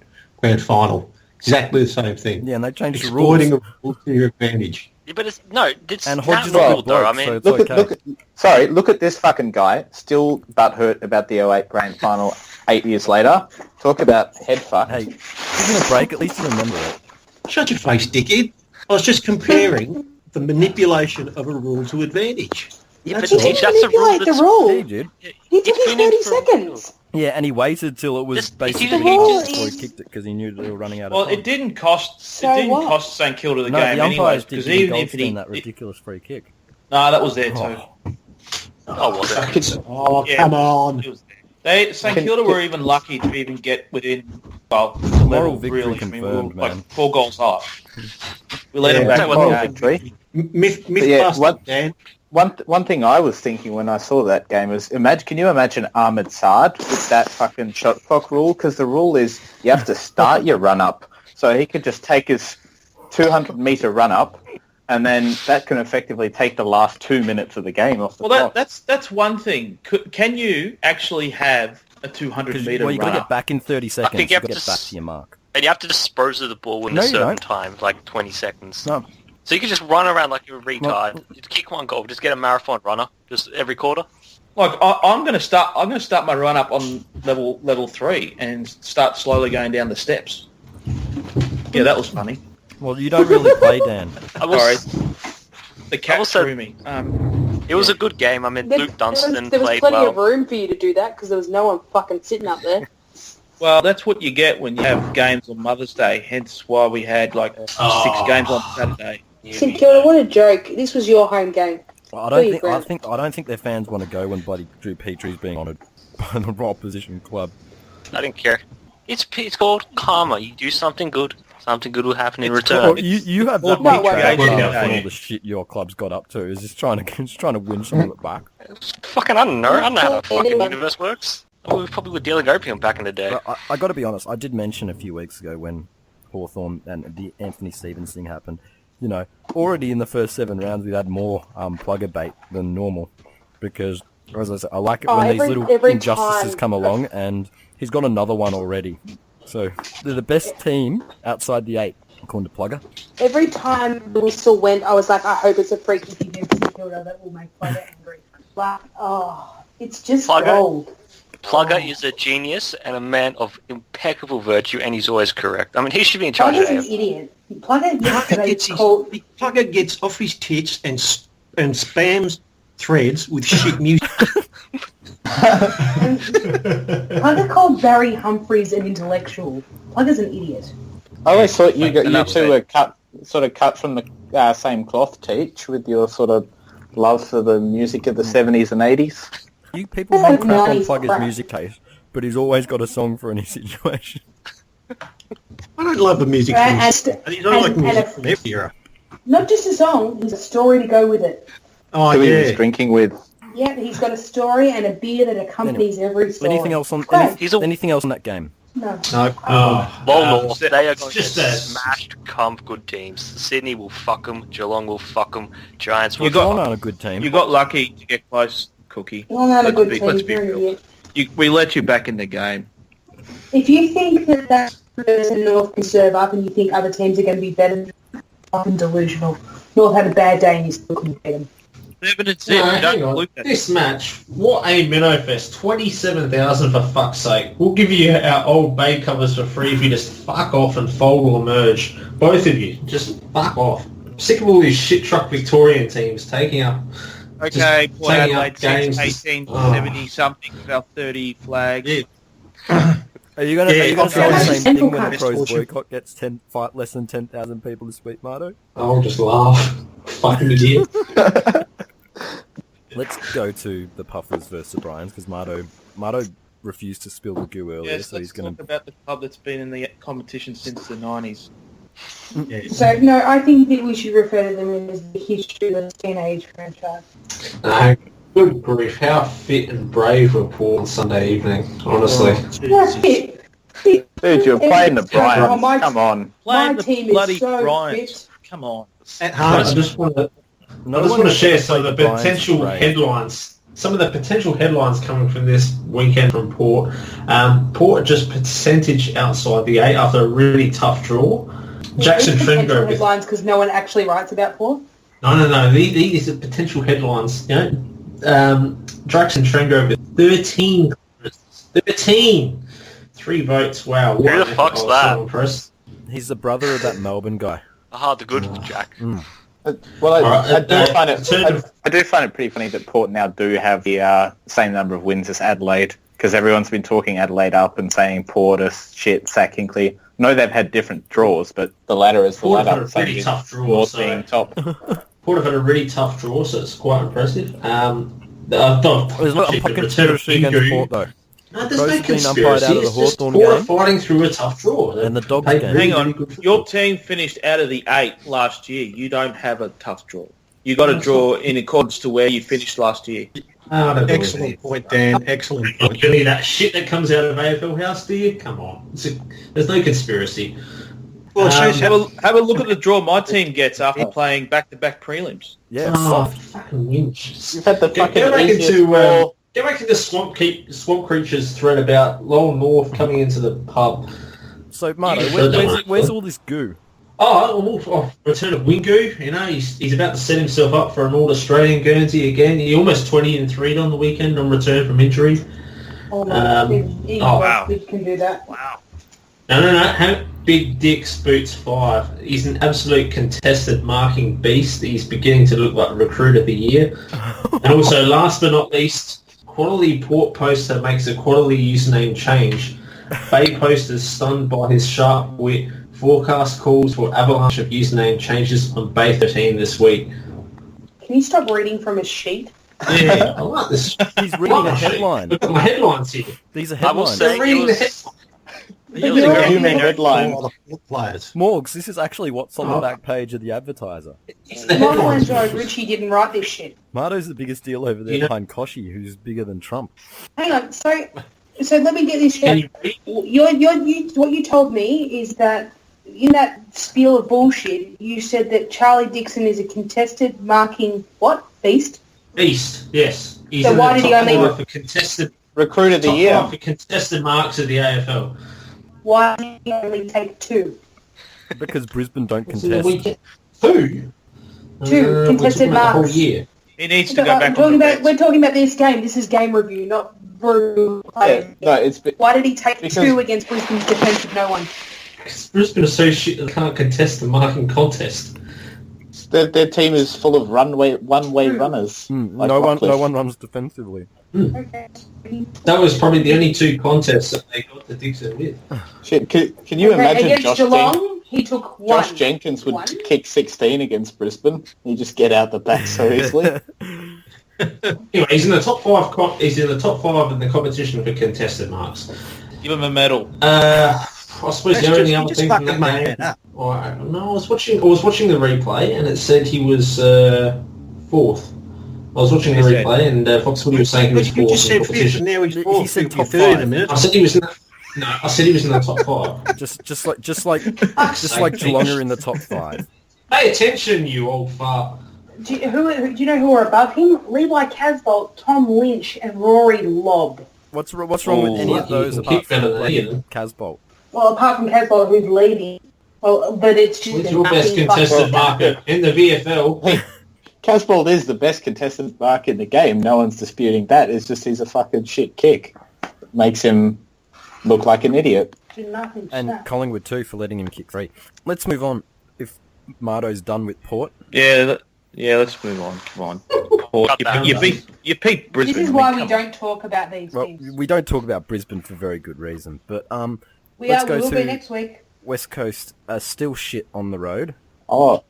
grand final. Exactly the same thing. Yeah, and they changed the rules. Exploiting a rule to your advantage. Yeah, but it's And not Hodges is a ruled good though. bloke, I mean, so it's okay. Look at this fucking guy, still butthurt about the 08 grand final 8 years later. Talk about head fuck. Hey, give him a break. At least you remember it. Shut your face, dickhead. I was just comparing the manipulation of a rule to advantage. yeah, but He Teach, didn't that's a rule manipulate the that's... rule. He did. He took It's his been in 30 for a while. seconds. Yeah, and he waited till it was Just- basically he just- before he kicked it because he knew they were running out of Well, time. it didn't cost St Kilda the No, game the anyway. umpires did Because give even if Goldstein he, that ridiculous free kick. no, that was there too. Oh, was it? Oh, Yeah. come on. It was there. St Kilda were even lucky to even get within the Moral level. victory Really, I mean, we were confirmed, man. like 4 goals up. We let them Yeah. back. That one was game. Victory. Mythbusting, what- Dan. One thing I was thinking when I saw that game was, can you imagine Ahmed Saad with that fucking shot clock rule? Because the rule is you have to start your run up, so he could just take his 200-meter run up, and then that can effectively take the last 2 minutes of the game off the Well, clock. that's one thing. Can you actually have a 200-meter Well, you got to run get up? back in 30 seconds. think You you got to have get to back to your mark. And you have to dispose of the ball in No, a you certain don't. time, like 20 seconds. No, So you can just run around like you're a retard. You kick one goal, just get a marathon runner, just every quarter. Like I'm going to start my run up on level 3 and start slowly going down the steps. Yeah, that was funny. well, you don't really play, Dan. I was, Sorry, the cat also- threw me. It was a good game. I mean, Luke Dunstan there was played plenty well. of room for you to do that because there was no one fucking sitting up there. Well, that's what you get when you have games on Mother's Day. Hence why we had like 6 games on Saturday. St Kilda, what a joke. This was your home game. Well, I Please, don't think Grant. I don't think their fans want to go when bloody Drew Petrie's being honoured by the opposition club. I didn't care. It's called karma. You do something good will happen in It's return. called- You have that No, much wait, bad wait, stuff wait. and all the shit your club's got up to is just trying to win some of it back. Fucking, I don't know how the fucking Anyway. universe works. We probably were dealing opium back in the day. But I got to be honest. I did mention a few weeks ago when Hawthorn and the Anthony Stevens thing happened. You know, already in the first 7 rounds we've had more plugger bait than normal because, as I said, I like it when these little every injustices time. come along, and he's got another one already. So they're the best team outside the 8, according to Plugger. Every time the whistle went, I was like, I hope it's a free kick against St Kilda that will make Plugger angry. Like, it's just Plugger? gold. Plugger is a genius and a man of impeccable virtue, and he's always correct. I mean, he should be in charge of Plugger's an AFL. idiot. Plugger Plugger gets off his tits and spams threads with shit music. Plugger called Barry Humphries an intellectual. Plugger's an idiot. I always thought you Enough two said. were cut from the same cloth, Teach, with your sort of love for the music of the 70s and 80s. You people can crap on Nice Plugger's crap. music taste, but he's always got a song for any situation. I don't love the music And- from and you don't like and- music and- from every era. Not just a song, he's a story to go with it. Oh, Who he was yeah. drinking with. Yeah, he's got a story and a beer that accompanies every story. Anything else on Great. anything else on that game? No. No. Well, North, they are going to just get a- smashed comp good teams. Sydney will fuck them. Geelong will fuck them. Giants will You got- Geelong aren't a good team. You got lucky to get close, Cookie. You're not a good Let's team, be you're an real. idiot. We let you back in the game. If you think that person North can serve up and you think other teams are going to be better, I'm delusional. North had a bad day and you still couldn't beat them. 7 and 6. No, hang Don't on. look at This match, what a minnow fest. 27,000 for fuck's sake. We'll give you our old bay covers for free if you just fuck off and fold or merge. Both of you, just fuck off. I'm sick of all these shit truck Victorian teams taking up. Okay, Port taking up Adelaide games 18, Oh. 70 something, about 30 flags. Yeah. Are you gonna say the okay. same thing when a That's pros torture. boycott gets less than 10,000 people this week, Marto? I'll just laugh. Fucking idiot. Let's go to the Puffers versus the Bryans because Marto refused to spill the goo earlier, Yes, so he's let's going talk about the club that's been in the competition since the 90s. So, no, I think that we should refer to them as the history of the teenage franchise. No, good grief. How fit and brave were Port on Sunday evening, honestly. That's it. Dude, you're playing the Bryans. Oh, my- Come on. Playing My the team bloody is so Bryans. fit. Come on. At I home. just want to No I just one want to has share ever some of the played Bryans potential great. headlines. Some of the potential headlines coming from this weekend from Port. Port just percentage outside the 8 after a really tough draw. Jackson Trengove with... headlines because no one actually writes about Paul. No. These are potential headlines. You know, Jackson Trengove with 13. 13! 3 votes. Wow. Who the fuck's I was that? so impressed. He's the brother of that Melbourne guy. The good Jack. Well, I Alright, do find it pretty funny that Port now do have the same number of wins as Adelaide, because everyone's been talking Adelaide up and saying Port is shit, Sack Hinkley. I know they've had different draws, but the ladder is the Port have ladder. had a really tough draw, Port so- being top. Port have had a really tough draw, so it's quite impressive. I thought There's not actually a the return of conspiracy against Ingu- Port, though. No, there's Pros no have been conspiracy. umpired out of the It's just Hawthorn Port are game. fighting through a tough draw. And the Dogs They've game. really, Hang on, really good football. your team finished out of the 8 last year. You don't have a tough draw. You got to draw in accordance to where you finished last year. I don't believe Excellent it. point, Dan. Excellent Not point. any of that shit that comes out of AFL House, do you? Come on. There's no conspiracy. Well, it shows Have how a look at the draw my team gets after playing back-to-back prelims. Yeah, Oh, soft. fucking winch. You've had the Get fucking back easiest into draw. get back into Swamp Creatures thread about Lowell North coming into the pub. So, Marto, Yeah, where's all this goo? Return of Wingu. You know, he's about to set himself up for an All-Australian Guernsey again. He almost 20 and 3 on the weekend on return from injury. Oh, no, wow. We can do that. Wow. No. Big Dick's boots 5. He's an absolute contested marking beast. He's beginning to look like recruit of the year. And also, last but not least, Quality Port poster makes a quality username change. Bay posters stunned by his sharp wit. Forecast calls for avalanche of username changes on Bay 13 this week. Can you stop reading from a sheet? Yeah, I like this. He's reading a headline. Look at my headlines here. These are I will headlines. say They're reading it the was... headlines. it was you're- a Human great- headline. a lot of players. Morgs, this is actually what's on the back page of the Advertiser. It's the Michael and headlines. Joe Ritchie didn't write this shit. Marto's the biggest deal over there You know- behind Koshi, who's bigger than Trump. Hang on, so let me get this Can straight. you read? What you told me is that in that spiel of bullshit, you said that Charlie Dixon is a contested marking what beast? Beast, yes. He's So in why the did he top only- 5 for contested Recruit of the top year. 5 for contested marks of the AFL. Why did he only take 2? Because Brisbane don't It's in the contest. weekend. 2? Two We're contested talking about the marks. whole year. He needs to go back on the bench. We're talking about this game. This is game review, not brew. Yeah, no, it's Why did he take Because- 2 against Brisbane's defence with no one? Because Brisbane are so shit they can't contest the marking contest. their team is full of one-way runners. Like no Rockcliffe. one runs defensively. Okay. That was probably the only 2 contests that they got the Dixon with. Shit, can you Okay, imagine against Josh Geelong, he took 1. Josh Jenkins would One? kick 16 against Brisbane. You just get out the back so easily. Anyway, he's in the top 5. He's in the top 5 in the competition for contested marks. Give him a medal. I suppose the only other just thing from fucking that made game. it up. No, I was watching the replay, and it said he was 4th. I was watching the He said- replay, and Foxwood was saying he was But you 4th just in the said 5th, and competition. now he's He 4th. said He'll be top 3rd in a five. minute. I said he was in the, no, I said he was in the top 5. Just like Geelong are in the top 5. Pay attention, you old fart. Do you know who are above him? Levi Casbolt, Tom Lynch, and Rory Lobb. What's wrong with any of you those can apart kick better from than Ian. Casbolt? Well, apart from Casbolt, who's leading. Well, but it's just Who's your best contested marker in the VFL? Casbolt is the best contested mark in the game. No one's disputing that. It's just he's a fucking shit kick. Makes him look like an idiot. And Collingwood too for letting him kick 3. Let's move on. If Marto's done with Port. Yeah, let's move on. Come on. Port, you beat Brisbane. This is why we don't talk about these things. We don't talk about Brisbane for very good reason. But we will be next week. West Coast are still shit on the road. Oh,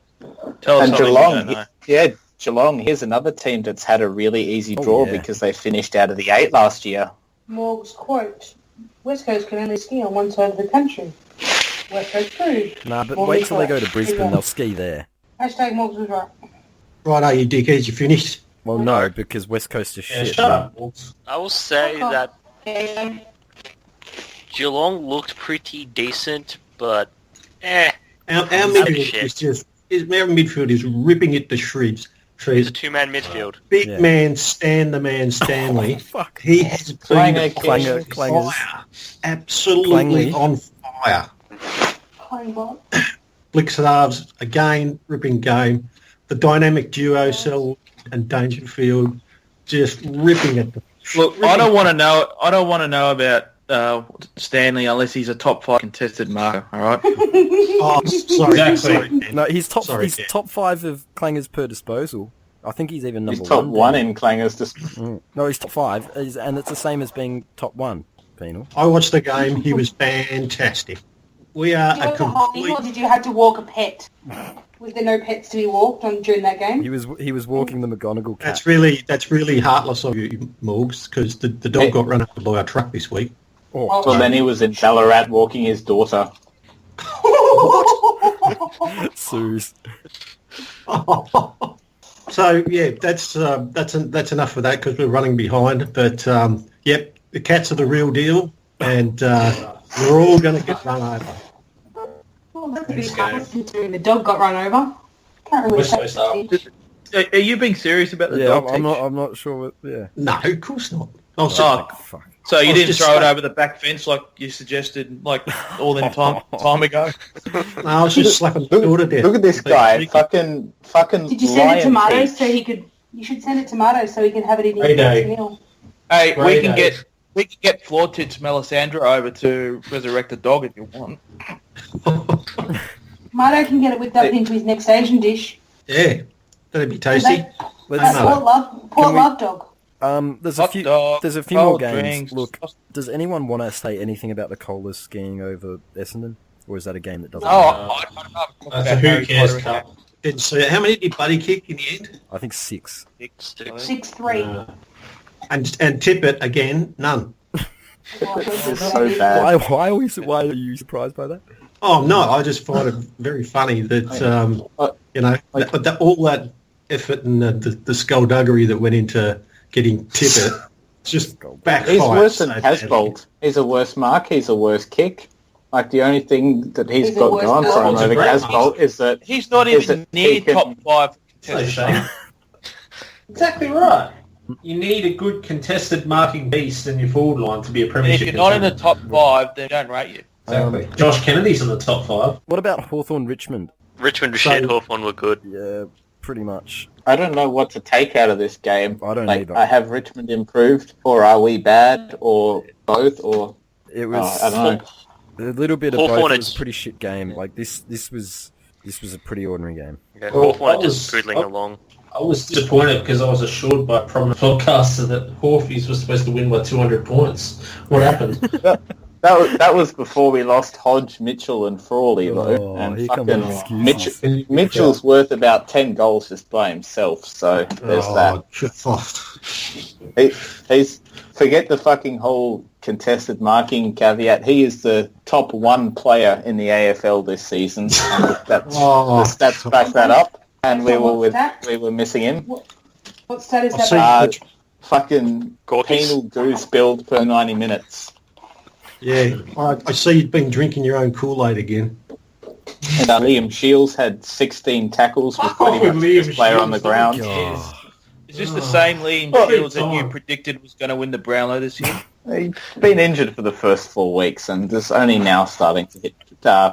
tell us and Geelong. Geelong. Here's another team that's had a really easy draw because they finished out of the 8 last year. Morgs quote: "West Coast can only ski on one side of the country. West Coast proved." Nah, but wait till they go to Brisbane. They'll ski there. Hashtag Morgs was right. Right, are you dickheads? You finished? Well, no, because West Coast is shit. Shut up, Morgs. I will say that Geelong looked pretty decent, but Our midfield is ripping it to shreds. it's a two-man midfield. Big man Stan the Man Stanley. Fuck. He has been Clangers. absolutely on fire. Blix halves again, ripping game. The dynamic duo, Selwood and Dangerfield, just ripping it. Look, I don't want to know. I don't want to know about Stanley unless he's a top 5 contested marker. All right. Oh, sorry. Exactly. No, he's top 5 of clangers per disposal. I think he's even number He's top 1. one in clangers. No, he's top 5, and it's the same as being top 1. Penal. I watched the game. He was fantastic. We are Did you a have to hold him, or complete... did you have to walk a pet? Was there no pets to be walked on during that game? He was walking the McGonagall cat. That's really heartless of you, Morgs, because the dog got run over by a truck this week. Oh, Well, then he was in Ballarat walking his daughter. Suze. So yeah, that's enough for that because we're running behind. But yep, the cats are the real deal, and we're all going to get run over. Well, that's a bit hard considering the dog got run over. Can't really West say Coast are. anything. Are you being serious about the Yeah, dog? I'm not sure. What, yeah. No, of course not. I was Fuck. So you I was didn't just throw it saying- over the back fence like you suggested, like all them time ago? I was just slapping the door to death. Look at this guy, fucking. Did you send it to lion Marto teeth. so he could? You should send it to Marto so he can have it in his Great day. next meal. Hey, Great we can days. get floor tits Melisandre over to resurrect the dog if you want. Marto can get it whipped up into his next Asian dish. Yeah, that'd be tasty. Let's, Port love dog. there's Hot a few dog, more cold games. drinks. Look, does anyone want to say anything about the Colas skiing over Essendon, or is that a game that doesn't? I That's a who cares cup. Didn't see it. How many did Buddy kick in the end? I think 6. 6-3. And Tippett again, none. It's so bad. Why are you surprised by that? Oh no, I just find it very funny that all that effort and the skullduggery that went into getting Tippett just backfired. He's worse than so badly. Casbolt. He's a worse mark. He's a worse kick. Like the only thing that he's He's a got worse going for him mark. over He's a great Casbolt is that He's not Is even it near taken- top 5 So contested. shame. Exactly right. You need a good contested marking beast in your forward line to be a And if premiership you're not in the contender. top 5, then don't rate you. Exactly. Josh Kennedy's in the top 5. What about Hawthorn Richmond? Richmond were shit, Hawthorn were good. Yeah, pretty much. I don't know what to take out of this game. I don't like, either. I have Richmond improved, or are we bad, or both, or It was I don't know. a little bit of Hawthorn both. It was is- a pretty shit game. Like this was a pretty ordinary game. Yeah, Well, Hawthorn are I just was- poodling along. I was disappointed because I was assured by a prominent podcaster that Hawfies was supposed to win by 200 points. What happened? That was before we lost Hodge, Mitchell, and Frawley, though. Oh, And here come fucking the excuses. Mitchell's worth about 10 goals just by himself. So there's that. He's forget the fucking whole contested marking caveat. He is the top 1 player in the AFL this season. And the stats back that up. And we were missing him. What stat is I've that? seen- Fucking Corkies. penal goose build per 90 minutes. Yeah, I see you've been drinking your own Kool-Aid again. And Liam Shields had 16 tackles with Fuck off pretty with much Liam the best player on the Shields, ground. don't Is this the same Liam Oh, Shields that you Tom. predicted was going to win the Brownlow this year? He's been injured for the first 4 weeks and is only now starting to hit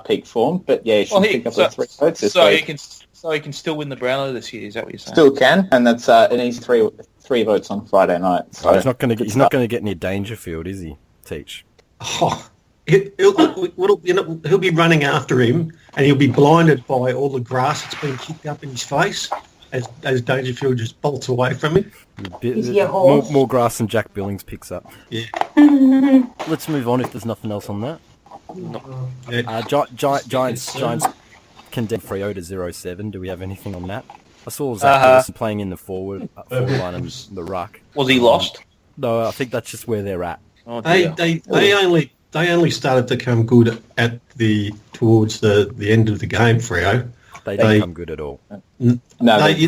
peak form. But yeah, he should pick up the 3 votes this week. so he can still win the Brownlow this year. Is that what you're saying? Still can, and that's it needs three votes on Friday night. So he's not going to get near Dangerfield, is he? Teach. Oh, he'll be running after him, and he'll be blinded by all the grass that's been kicked up in his face as Dangerfield just bolts away from him. Is he a horse? More grass than Jack Billings picks up. Yeah. Let's move on if there's nothing else on that. Yeah. Giants condemned Freo to 0-7. Do we have anything on that? I saw Zach Wilson playing in the forward line and the ruck. Was he lost? No, I think that's just where they're at. Oh, dear. They only started to come good towards the end of the game, Freo. They didn't come good at all. No, They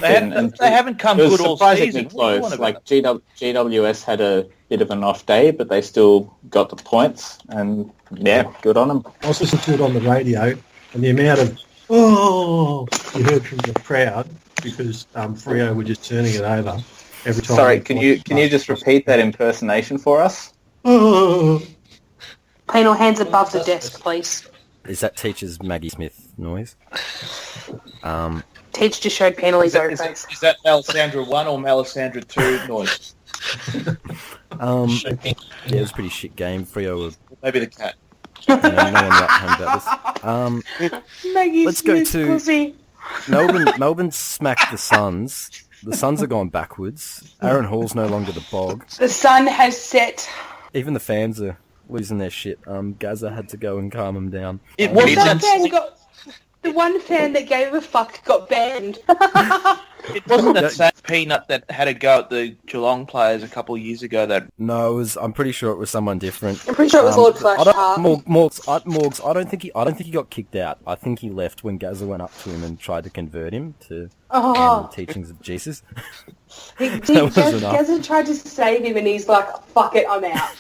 haven't come it was good all surprisingly season. What do you close. want Like about GWS had a bit of an off day, but they still got the points, and yeah, good on them. I was listening to it on the radio, and the amount of you heard from the crowd because Freo were just turning it over every time. Sorry, can you just repeat that impersonation for us? Oh. Penal, hands above the desk, please. Is that Teacher's Maggie Smith noise? Teach just showed Penal his own face. Is that Melisandre 1 or Melisandre 2 noise? Yeah, it was a pretty shit game. Freo were... Maybe the cat. No one right home about this. Maggie Let's go Smith's to pussy. Melbourne smacked the Suns. The Suns are gone backwards. Aaron Hall's no longer the bog. The sun has set. Even the fans are losing their shit. Gaza had to go and calm them down. It The wasn't, the one fan that gave a fuck got banned. it wasn't that same peanut that had a go at the Geelong players a couple of years ago. That I'm pretty sure it was someone different. I'm pretty sure it was Lord Flash Hart. Morgs, I don't think he got kicked out. I think he left when Gaza went up to him and tried to convert him to the teachings of Jesus. Gaza tried to save him, and he's like, "Fuck it, I'm out."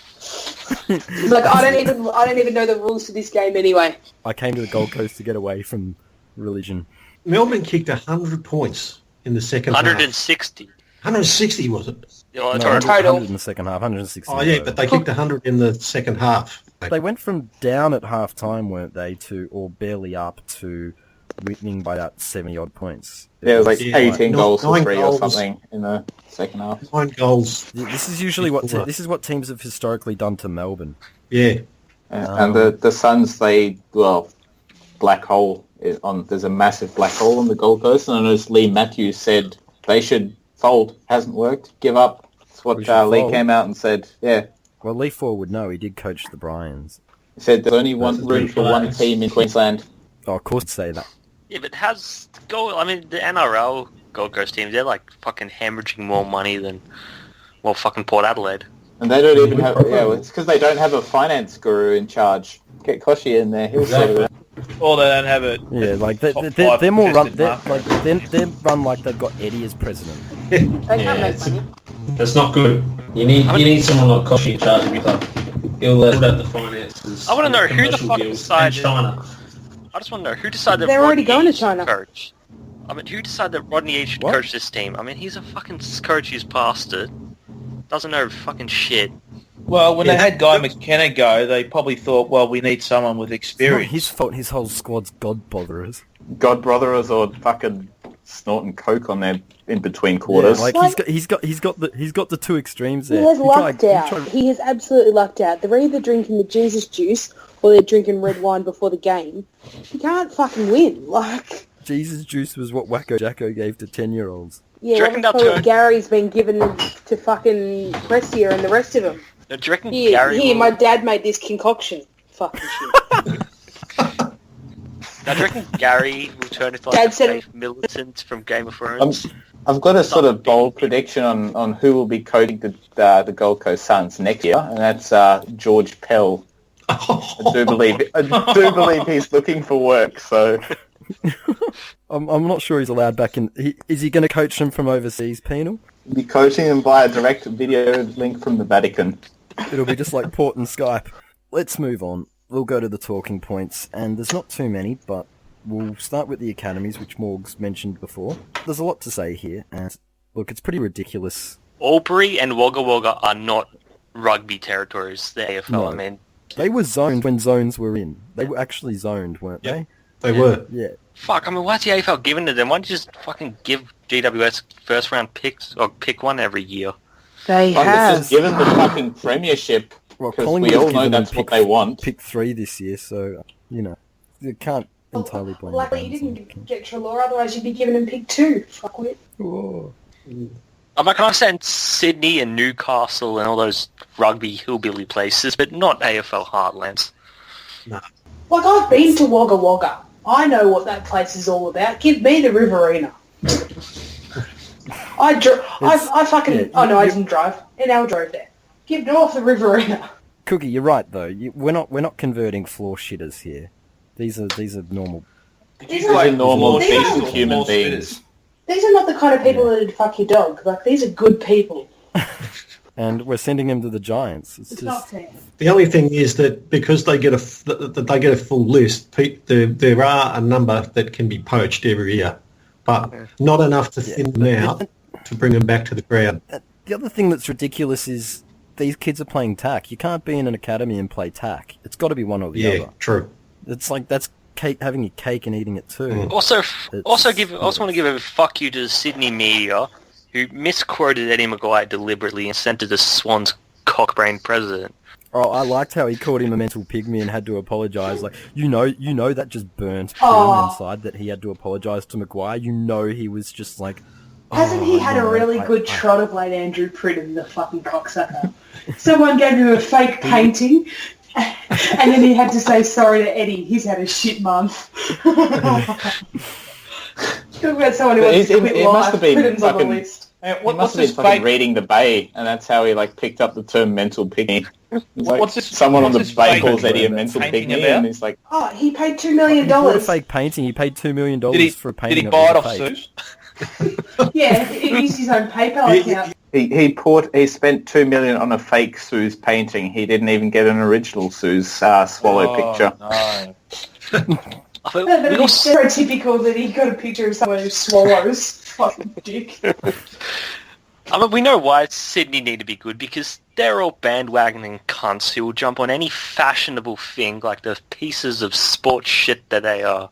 He's like, I don't even know the rules to this game anyway. I came to the Gold Coast to get away from religion. Melbourne kicked 100 points in the second half. 160. 160 was it? Yeah, No, total. 100 in the second half, 160. Oh yeah, but they kicked 100 in the second half. They went from down at half time, weren't they, or barely up to winning by about 70-odd points. Yeah, it was like Yeah, 18 goals to 9 3 goals. or something in the second half. 9 goals. This is usually what teams have historically done to Melbourne. Yeah. And the Suns, black hole there's a massive black hole on the Gold Coast, and as Lee Matthews said, they should fold. Hasn't worked. Give up. That's what Lee fold. came out and said. Yeah. Well, Lee Ford would know. He did coach the Bryans. He said there's only room for one team in Queensland. Oh, of course, say that. Yeah, but the NRL Gold Coast teams, they're like fucking hemorrhaging more money than, fucking Port Adelaide. And they don't even have... Yeah, it's because they don't have a finance guru in charge. Get Koshy in there. He'll sort it out. or they don't have it. Yeah, like they're more run. They're run like they've got Eddie as president. They can't make money. That's not good. You need someone like Koshy in charge of your club. He'll sort out the finances. I want to know who the commercial fuck deals, decided. and China. I just want to know who decided that They're already Rodney going to Eade should China. coach. I mean, who decided that Rodney Eade should What? coach this team? I mean, he's a fucking coach who's past it. Doesn't know fucking shit. Well, when they had Guy McKenna go, they probably thought, well, we need someone with It's not experience. his fault. His whole squad's god botherers. God brotherers or fucking snorting coke on their in between quarters. Yeah, like he's got the two extremes He there. has You lucked try- you out. try- He has absolutely lucked out. They're either drinking the Jesus juice or they're drinking red wine before the game. He can't fucking win. Like, Jesus juice was what Wacko Jacko gave to 10-year-olds. Do you yeah, reckon they'll that's what turn- Gary's been given to fucking Prestia and the rest of them. Do you reckon Here, Gary will... my dad made this concoction. Fucking shit. Now, do you reckon Gary will turn into Dad like a said- safe militant from Game of Thrones? I've got a sort of bold prediction on who will be coaching the Gold Coast Suns next year, and that's George Pell. I do believe he's looking for work. So I'm not sure he's allowed back in. Is he going to coach them from overseas, Penal? be coaching them via direct video link from the Vatican. It'll be just like Port and Skype. Let's move on. We'll go to the talking points, and there's not too many, but we'll start with the academies, which Morgs mentioned before. There's a lot to say here, and look, it's pretty ridiculous. Albury and Wagga Wagga are not rugby territories, the AFL, No. I mean. They were zoned when zones were in. They were actually zoned, weren't they? They were. Yeah. Fuck, I mean, why's the AFL giving it to them? Why don't you just fucking give GWS first round picks, or pick one every year? They Like, have. it's just given the fucking premiership, Well, because Collingwood we all has know given them that's what they want. Pick 3 this year, so, you can't entirely blame Like, the you Browns on didn't get Treloar, otherwise you'd be giving him pick 2. Fuckwit. Whoa. I'm like, I understand Sydney and Newcastle and all those rugby hillbilly places, but not AFL heartlands. Like, I've been to Wagga Wagga. I know what that place is all about. Give me the Riverina. I didn't drive. An hour drove there. Give North the Riverina. Cookie, you're right though. We're not converting floor shitters here. These are normal. These These are normal, these are decent normal human beings. These are not the kind of people that'd fuck your dog. Like, these are good people. And we're sending him to the Giants. It's not fair. The only thing is that because they get a full list, there are a number that can be poached every year, but not enough to thin them out to bring them back to the ground. The other thing that's ridiculous is these kids are playing tack. You can't be in an academy and play tack. It's got to be one or the other. True. It's like that's having your cake and eating it too. Also want to give a fuck you to the Sydney media who misquoted Eddie Maguire deliberately and sent it to Swan's cockbrain president. Oh, I liked how he called him a mental pygmy and had to apologise. Like, you know that just burnt him inside that he had to apologise to Maguire. You know he was just like... Hasn't he had a really good trot of late Andrew Pridham, the fucking cocksucker? Someone gave him a fake painting, and then he had to say sorry to Eddie. He's had a shit month. Talk about someone who wants to quit life. Must have been Pridham's on the fucking, list. he must have been fucking reading the Bay, and that's how he picked up the term mental pygmy. What's this? Someone on the what's this Bay fake calls Eddie a mental painting pygmy, about? and he's like, Oh, he paid $2 million. He bought a fake painting. He paid $2 million for a painting. Did he buy it that off was fake. Suze? Yeah, he used his own PayPal account. he spent $2 million on a fake Suze painting. He didn't even get an original Suze swallow picture. No. But it's so typical that he got a picture of someone who swallows. Fucking dick. I mean, we know why Sydney need to be good, because they're all bandwagoning cunts who will jump on any fashionable thing like the pieces of sports shit that they are.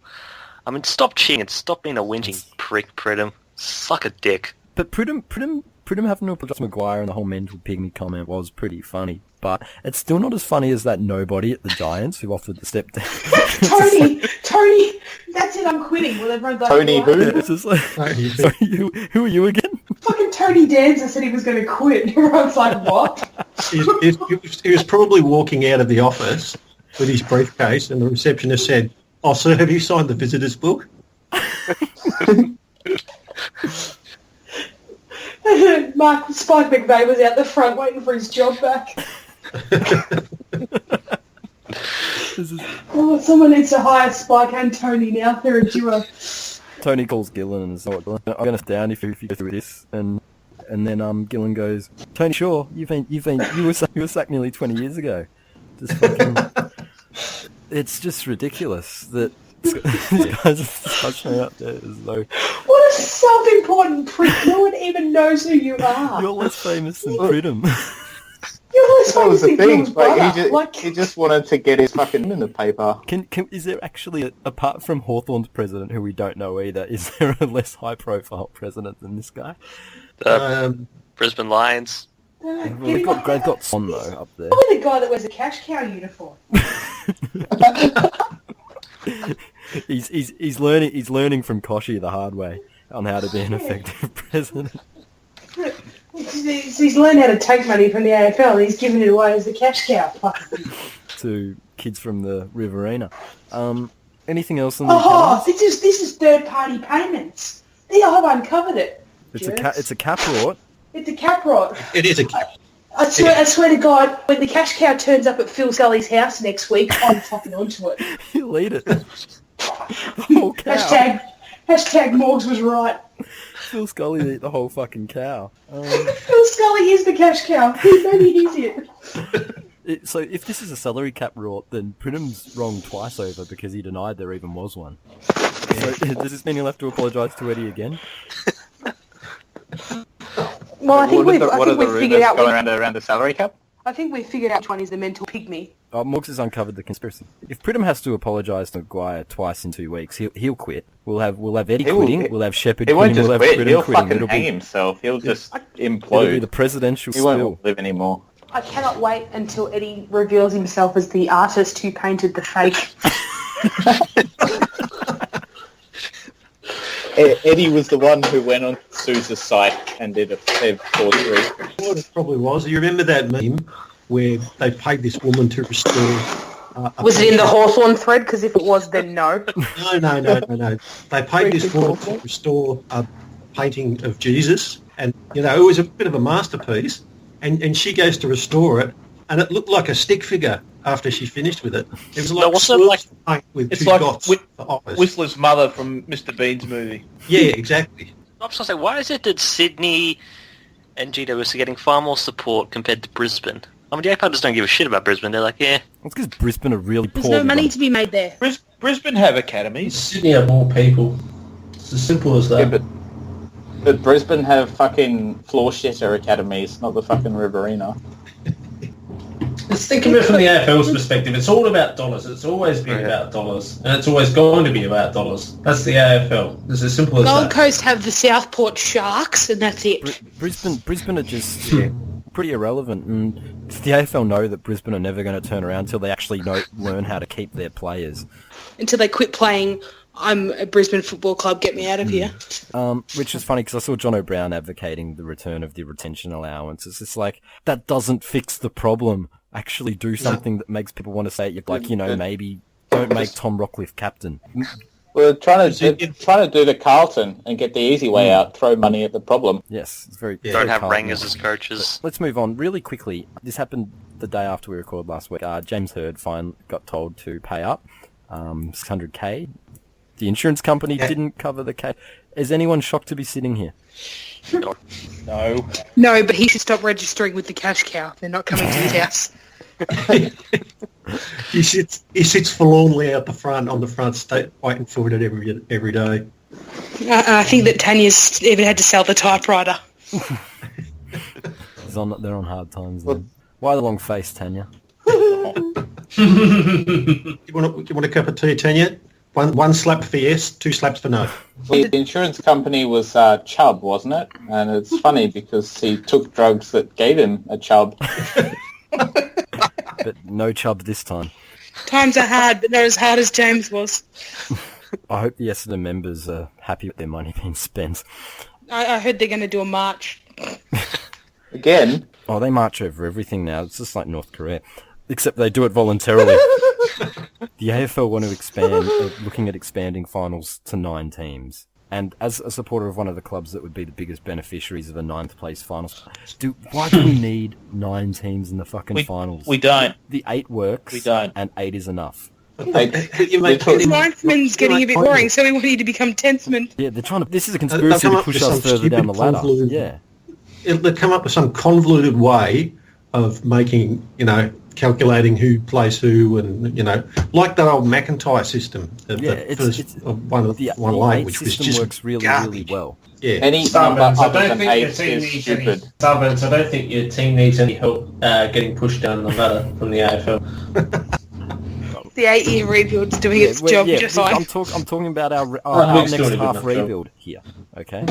I mean, stop cheating and stop being a whinging prick, Pridham. Suck a dick. But Pridham having to apologise to Maguire and the whole mental pygmy comment was pretty funny. But it's still not as funny as that nobody at the Giants who offered the step down. Tony, that's it, I'm quitting. Well, everyone's like, Tony what? who? It's just like, sorry, who are you again? Fucking Tony Danza said he was going to quit. Everyone's like, what? He was probably walking out of the office with his briefcase, and the receptionist said, "Oh, sir, have you signed the visitors book?" Mark Spike McVeigh was out the front waiting for his job back. Oh, someone needs to hire Spike and Tony now. They're a duo. Tony calls Gillen and is like, I'm going to down if you go through this, and then Gillen goes, Tony, sure, you were sacked nearly 20 years ago. Just fucking, it's just ridiculous that these guys are showing up there as though What a self-important prick! No one even knows who you are. you're less famous than Pridham. You're less That was famous the than thing. Gil's brother. He just wanted to get his fucking in the paper. Is there actually, apart from Hawthorn's president, who we don't know either, is there a less high-profile president than this guy? Brisbane Lions. They've got Son though up there. Probably the guy that wears a cash cow uniform. He's learning from Koshi the hard way on how to be an effective president. He's learned how to take money from the AFL and he's giving it away as a cash cow. To kids from the Riverina. Anything else on the this is third party payments. I've uncovered it. It's a cap rort. It's a cap rot. It is a cap. I swear to God, when the cash cow turns up at Phil Scully's house next week, I'm fucking onto it. You'll eat it. The whole cow. Hashtag Morgs was right. Phil Scully eat the whole fucking cow. Phil Scully is the cash cow. Maybe he's it. So if this is a salary cap rort, then Pridham's wrong twice over because he denied there even was one. So does this mean he'll have to apologise to Eddie again? Well, I think we've What are the figured out. rumours going around the salary cap? I think we figured out which one is the mental pygmy. Morgs has uncovered the conspiracy. If Pridham has to apologise to Maguire twice in 2 weeks, he'll quit. We'll have Eddie quitting. We'll have Shepherd He won't quitting. just We'll have quit. Pridham He'll quitting. fucking hang himself. He'll just It'll be implode. the presidential He spill. won't live anymore. I cannot wait until Eddie reveals himself as the artist who painted the fake. Eddie was the one who went on Sousa's site and did a forgery. What it probably was, you remember that meme where they paid this woman to restore... Was it in the Hawthorne thread? Because if it was, then no. No. They paid this woman to restore a painting of Jesus, and, you know, it was a bit of a masterpiece, and she goes to restore it, and it looked like a stick figure after she finished with it. It was like paint with It's two like dots for eyes. Whistler's mother from Mr. Bean's movie. Yeah, exactly. I was going to say, why is it that Sydney and GWS are getting far more support compared to Brisbane? I mean, the APetrieation don't give a shit about Brisbane. They're like, yeah. It's because Brisbane are really poor. There's no money to be made there. Brisbane have academies. Sydney have more people. It's as simple as that. Yeah, but Brisbane have fucking floor shitter academies, not the fucking Riverina. Let's think of it from the AFL's perspective. It's all about dollars. It's always been about dollars. And it's always going to be about dollars. That's the AFL. It's as simple as Gold that. Coast have the Southport Sharks, and that's it. Brisbane are just pretty irrelevant, and the AFL know that Brisbane are never going to turn around until they actually learn how to keep their players. Until they quit playing, I'm a Brisbane Football Club, get me out of here. Which is funny because I saw John O'Brien advocating the return of the retention allowance. It's just like, that doesn't fix the problem. Actually do something that makes people want to say it. Like, you know, maybe don't make Tom Rockcliffe captain. We're trying to do the Carlton and get the easy way out, throw money at the problem. Yes, it's very... Don't have Carlton. Reimers as coaches. Let's move on really quickly. This happened the day after we recorded last week. James Hird got told to pay up $600K. The insurance company didn't cover the K. Is anyone shocked to be sitting here? No. No, but he should stop registering with the Cash Cow. They're not coming to his house. He sits forlornly out the front on the front state, waiting for it every day. I think that Tanya's even had to sell the typewriter. They're on hard times then. Why the long face, Tanya? You want a cup of tea, Tanya? One slap for yes, 2 slaps for no. The insurance company was Chubb, wasn't it? And it's funny because he took drugs that gave him a chub. But no Chubb this time. Times are hard, but not as hard as James was. I hope the Essendon members are happy with their money being spent. I heard they're going to do a march. Again? Oh, they march over everything now. It's just like North Korea. Except they do it voluntarily. The AFL want to expand, looking at expanding finals to 9 teams. And as a supporter of one of the clubs that would be the biggest beneficiaries of a 9th place finals, why do we need 9 teams in the fucking finals? We don't. The 8 works. We don't. And 8 is enough. Ninthman's getting a bit boring, so we want you to become 10thman. Yeah, they're trying to... This is a conspiracy to push us further down the ladder. Yeah. They'll come up with some convoluted way of making, calculating who plays who, and like that old McIntyre system. It's one lane, which was system just works really, garbage. really well. Yeah. Any number Starburns, I other don't than think your 8 team is needs any. stupid. Starburns, I don't think your team needs any help getting pushed down the ladder from the AFL. The 8-year rebuild's doing its job just fine. I'm talking about our We've still next done a good half enough rebuild here, okay?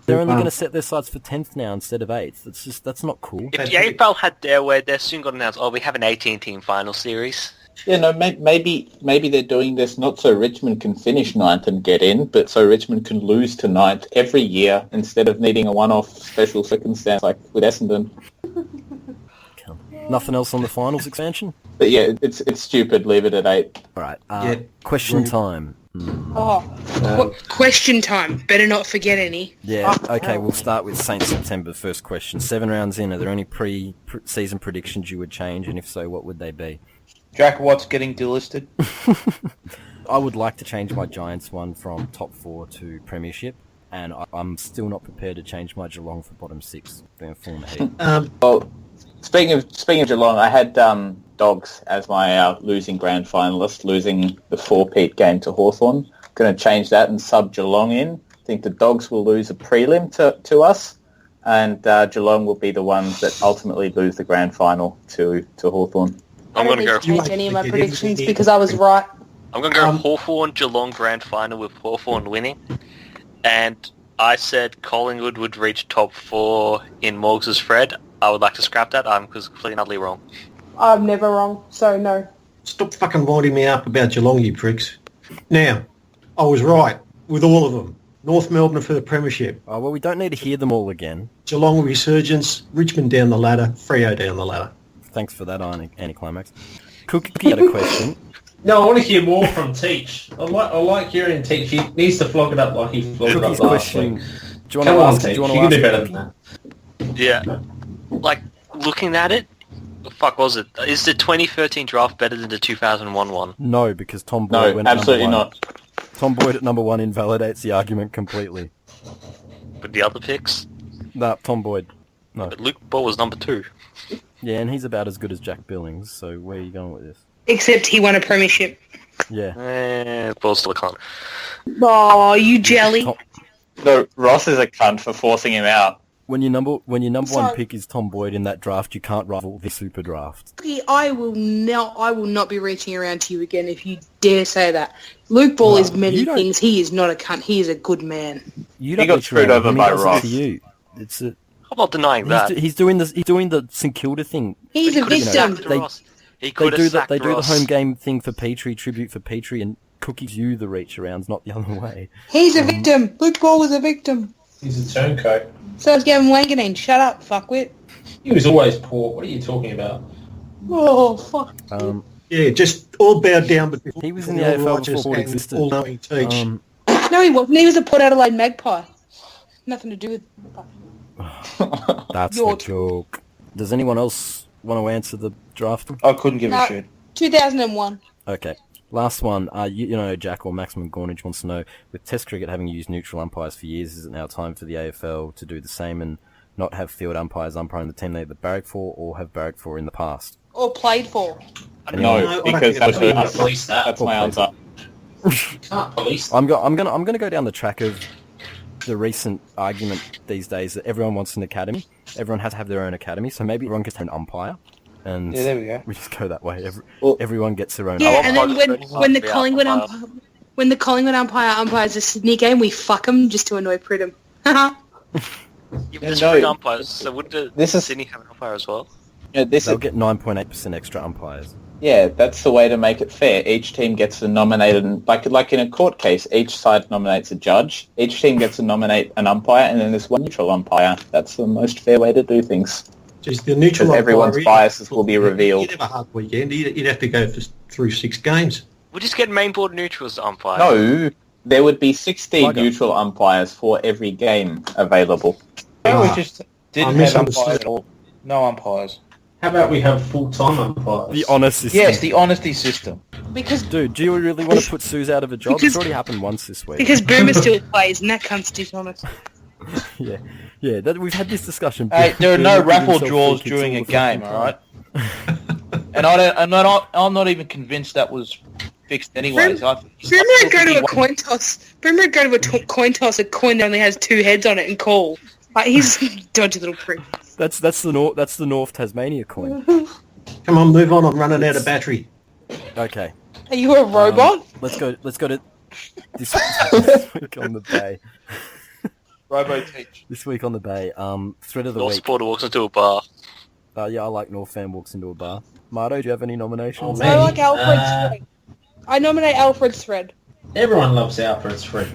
They're only going to set their sights for 10th now instead of 8th. That's not cool. If the AFL had their way, they're soon going to announce, we have an 18-team final series. Yeah, no, maybe they're doing this not so Richmond can finish 9th and get in, but so Richmond can lose to 9th every year instead of needing a one-off special circumstance like with Essendon. Nothing else on the finals expansion? But yeah, it's stupid. Leave it at 8. All right. Question time. Question time. Better not forget any. Yeah, okay, we'll start with St. September. First question. 7 rounds in, are there any pre-season predictions you would change, and if so, what would they be? Jack Watt's getting delisted. I would like to change my Giants one from top 4 to Premiership, and I'm still not prepared to change my Geelong for bottom 6. Being full ahead. Well, speaking of Geelong, I had Dogs as my losing grand finalist, losing the 4-peat game to Hawthorn. Going to change that and sub Geelong in. I think the Dogs will lose a prelim to us, and Geelong will be the ones that ultimately lose the grand final to Hawthorn. I I'm don't going to need go. to change any of my predictions because I was right. I'm going to go Hawthorn Geelong grand final with Hawthorn winning, and I said Collingwood would reach top 4 in Morgs' Fred. I would like to scrap that. I'm completely and utterly wrong. I'm never wrong, so no. Stop fucking winding me up about Geelong, you pricks. Now, I was right with all of them. North Melbourne for the premiership. Oh, well, we don't need to hear them all again. Geelong resurgence. Richmond down the ladder. Freo down the ladder. Thanks for that, anticlimax. Cookie had a question. No, I want to hear more from Teach. I like hearing Teach. He needs to flog it up like he flogged it up Cookie's last question. week. Do you want Come to on, ask? Do Teach. you want You to can do ask? better than that. Yeah. Like, looking at it, the fuck was it? Is the 2013 draft better than the 2001 one? No, because Tom Boyd No, went absolutely number 1. not. Tom Boyd at number 1 invalidates the argument completely. But the other picks? Nah, Tom Boyd. No. But Luke Ball was number 2. Yeah, and he's about as good as Jack Billings, so where are you going with this? Except he won a premiership. Yeah. Ball's still a cunt. Oh, you jelly. Tom- No, Ross is a cunt for forcing him out. When your number one Sorry. pick is Tom Boyd in that draft, you can't rival the super draft. I will not be reaching around to you again if you dare say that. Luke Ball is many you don't- things. He is not a cunt. He is a good man. You don't got reach screwed around over him, by he does it Ross. to you. It's a, I'm not denying that. he's doing this. He's doing the St Kilda thing. He's He a could have victim. sacked They- Ross. He They could do have the sacked Ross. home game thing for Petrie, tribute for Petrie, and Cookie's you the reach arounds, not the other way. He's a victim. Luke Ball was a victim. He's a turncoat. So is Gavin Wanganeen. Shut up, fuckwit. He was always poor. What are you talking about? Oh, fuck. Yeah, just all bowed down. But He was in the all AFL righteous before it and existed. all-knowing Teach. No, he wasn't. He was a Port Adelaide Magpie. Nothing to do with... That's Your a joke. Does anyone else want to answer the draft? I couldn't give No. a shit. 2001. Okay. Last one. You know, Jack or Maximum Gornage wants to know, with Test cricket having used neutral umpires for years, is it now time for the AFL to do the same and not have field umpires umpiring the team they either barrack for or have barracked for in the past? Or played for. I No, don't because think that's it's- Can't police that. that's my answer. Can't police that. I'm gonna go down the track of the recent argument these days that everyone wants an academy. Everyone has to have their own academy, so maybe everyone gets an umpire, and Yeah, there we go. we just go that way. Well- Everyone gets their own. Yeah, umpire. and then when the Yeah, Collingwood umpire. when the Collingwood umpire umpires a Sydney game, we fuck him just to annoy Pridham. Yeah, but there's No. 3 umpires, so wouldn't This is- Sydney have an umpire as well? Yeah, this They'll is, get 9.8% extra umpires. yeah, that's the way to make it fair. Each team gets to nominate, like in a court case, each side nominates a judge. Each team gets to nominate an umpire, and then there's one neutral umpire. That's the most fair way to do things. Just the neutral Because everyone's umpire, biases will be revealed. You'd have a hard weekend. You'd have to go through 6 games. We'll just get main board neutrals to umpire. No, there would be 16 Bugger. neutral umpires for every game available. No, we Ah, just I didn't have misunderstood. umpires at all. No umpires. How about we have full-time umpires? The honest system. Yes, the honesty system. Because Dude, do you really want to put Suze out of a job? It's Because- already happened once this week. because Boomer still plays and that cunt's dishonest. Yeah, we've had this discussion. Hey, there are no Boomer raffle himself draws free kicks during all a the game, fucking all right? time. And I'm not even convinced that was fixed anyways. Boomer would go to a coin toss. Boomer would go to a coin toss. A coin that only has 2 heads on it and call. Like, he's a dodgy little prick. That's the North Tasmania coin. Come on, move on. I'm running out of battery. Okay. Are you a robot? Let's go to this week on the bay. Robo teach. This week on the bay. Thread of the North week. supporter walks into a bar. Yeah, I like North fan walks into a bar. Marto, do you have any nominations? Oh, I man. like Alfred's thread. I nominate Alfred's thread. Everyone loves Alfred's thread.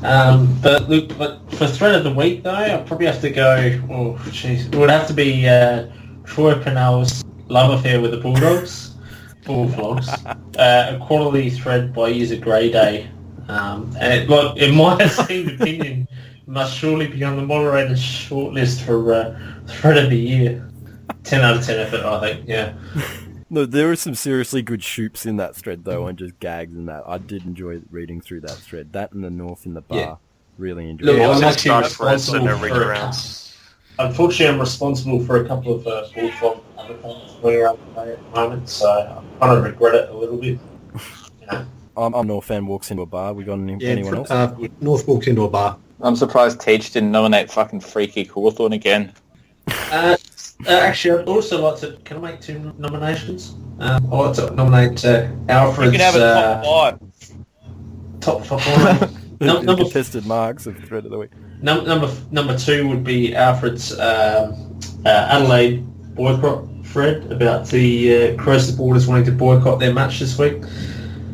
But look, for thread of the week though, I'll probably have to go. Oh, jeez, it would have to be Troy Penal's love affair with the Bulldogs, Bullfrogs. A quality thread by user Grey Day, and in my esteemed opinion, must surely be on the moderator's shortlist for thread of the year. 10 out of 10 effort, I think. Yeah. No, there are some seriously good shoops in that thread though, and just gags and that. I did enjoy reading through that thread. That and the North in the bar. Yeah. Really enjoyed Look, it. I'm Also actually started for us responsible and every for- rounds. Unfortunately, I'm responsible for a couple of Bullfrog advertisements going around the day at the moment, so I kind of regret it a little bit. You know. I'm North fan walks into a bar. We got anyone else? North walks into a bar. I'm surprised Teach didn't nominate fucking Freaky Hawthorne again. Actually, I'd also like to... Can I make 2 nominations? I'd like to nominate Alfred's... You can have a top 5. Top 5. The contested marks of Thread of the Week. Number 2 would be Alfred's Adelaide boycott thread about the Crows supporters wanting to boycott their match this week.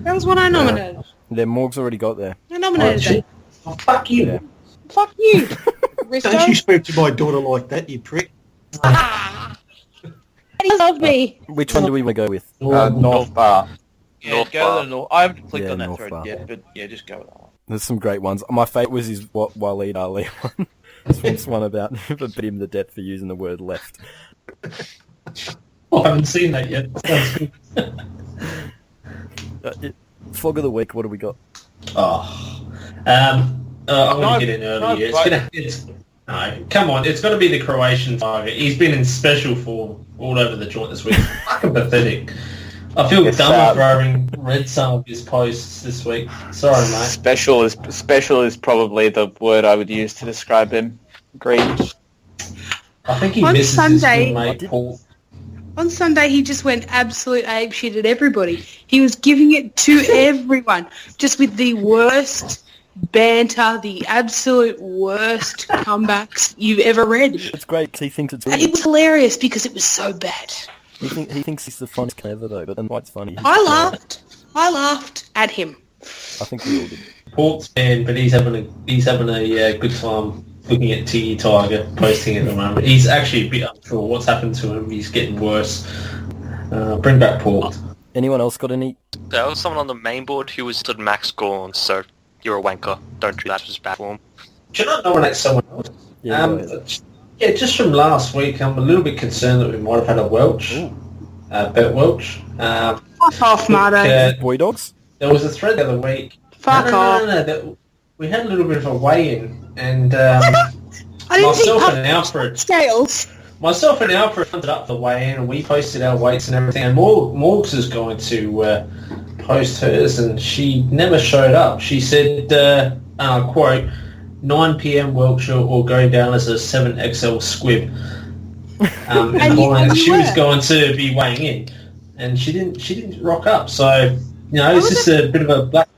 That was what I nominated. Their Morgs already got there. I nominated that. Oh, fuck you. Yeah. Fuck you, Risto. Don't you speak to my daughter like that, you prick. He love me. Which one do we want to go with? North Bar. Yeah, North go Bar. to the North. I haven't clicked Yeah, on that North thread Bar. yet, but yeah, just go with that one. There's some great ones. My favourite was his Waleed Ali one. This one about put him to death for using the word left. I haven't seen that yet. Sounds good. Flog of the Week, what do we got? I'm going to get in early. No, come on. It's got to be the Croatian Tiger. He's been in special form all over the joint this week. Fucking pathetic. I feel dumb for having read some of his posts this week. Sorry, mate. Special is probably the word I would use to describe him. Agreed. I think he On misses Sunday- his mate Paul. On Sunday, he just went absolute apeshit at everybody. He was giving it to everyone, just with the worst banter, the absolute worst comebacks you've ever read. It's great 'cause he thinks it's And really... it was hilarious because it was so bad. He thinks he's the funniest guy ever, though, but then what's funny... I laughed at him. I think we all did. Paul's man, but he's having a good time looking at Tiggy Tiger posting at the moment. He's actually a bit unsure what's happened to him. He's getting worse. Bring back Paul. Anyone else got any... There was someone on the main board who was stood Max Gorn, so you're a wanker. Don't do that. It was bad form. Should I nominate someone else? Yeah, go ahead. Yeah, just from last week, I'm a little bit concerned that we might have had a Welch, Bet Welch. Fuck off, Marto. Boy Dogs? There was a thread the other week. Fuck off. No, we had a little bit of a weigh-in, and I didn't think myself and Alfred hunted up the weigh-in, and we posted our weights and everything, and Morgs is going to post hers, and she never showed up. She said, quote, 9 p.m. Wiltshire or go down as a 7XL squib. And she was going to be weighing in, and she didn't rock up. So, it's just a bit of a black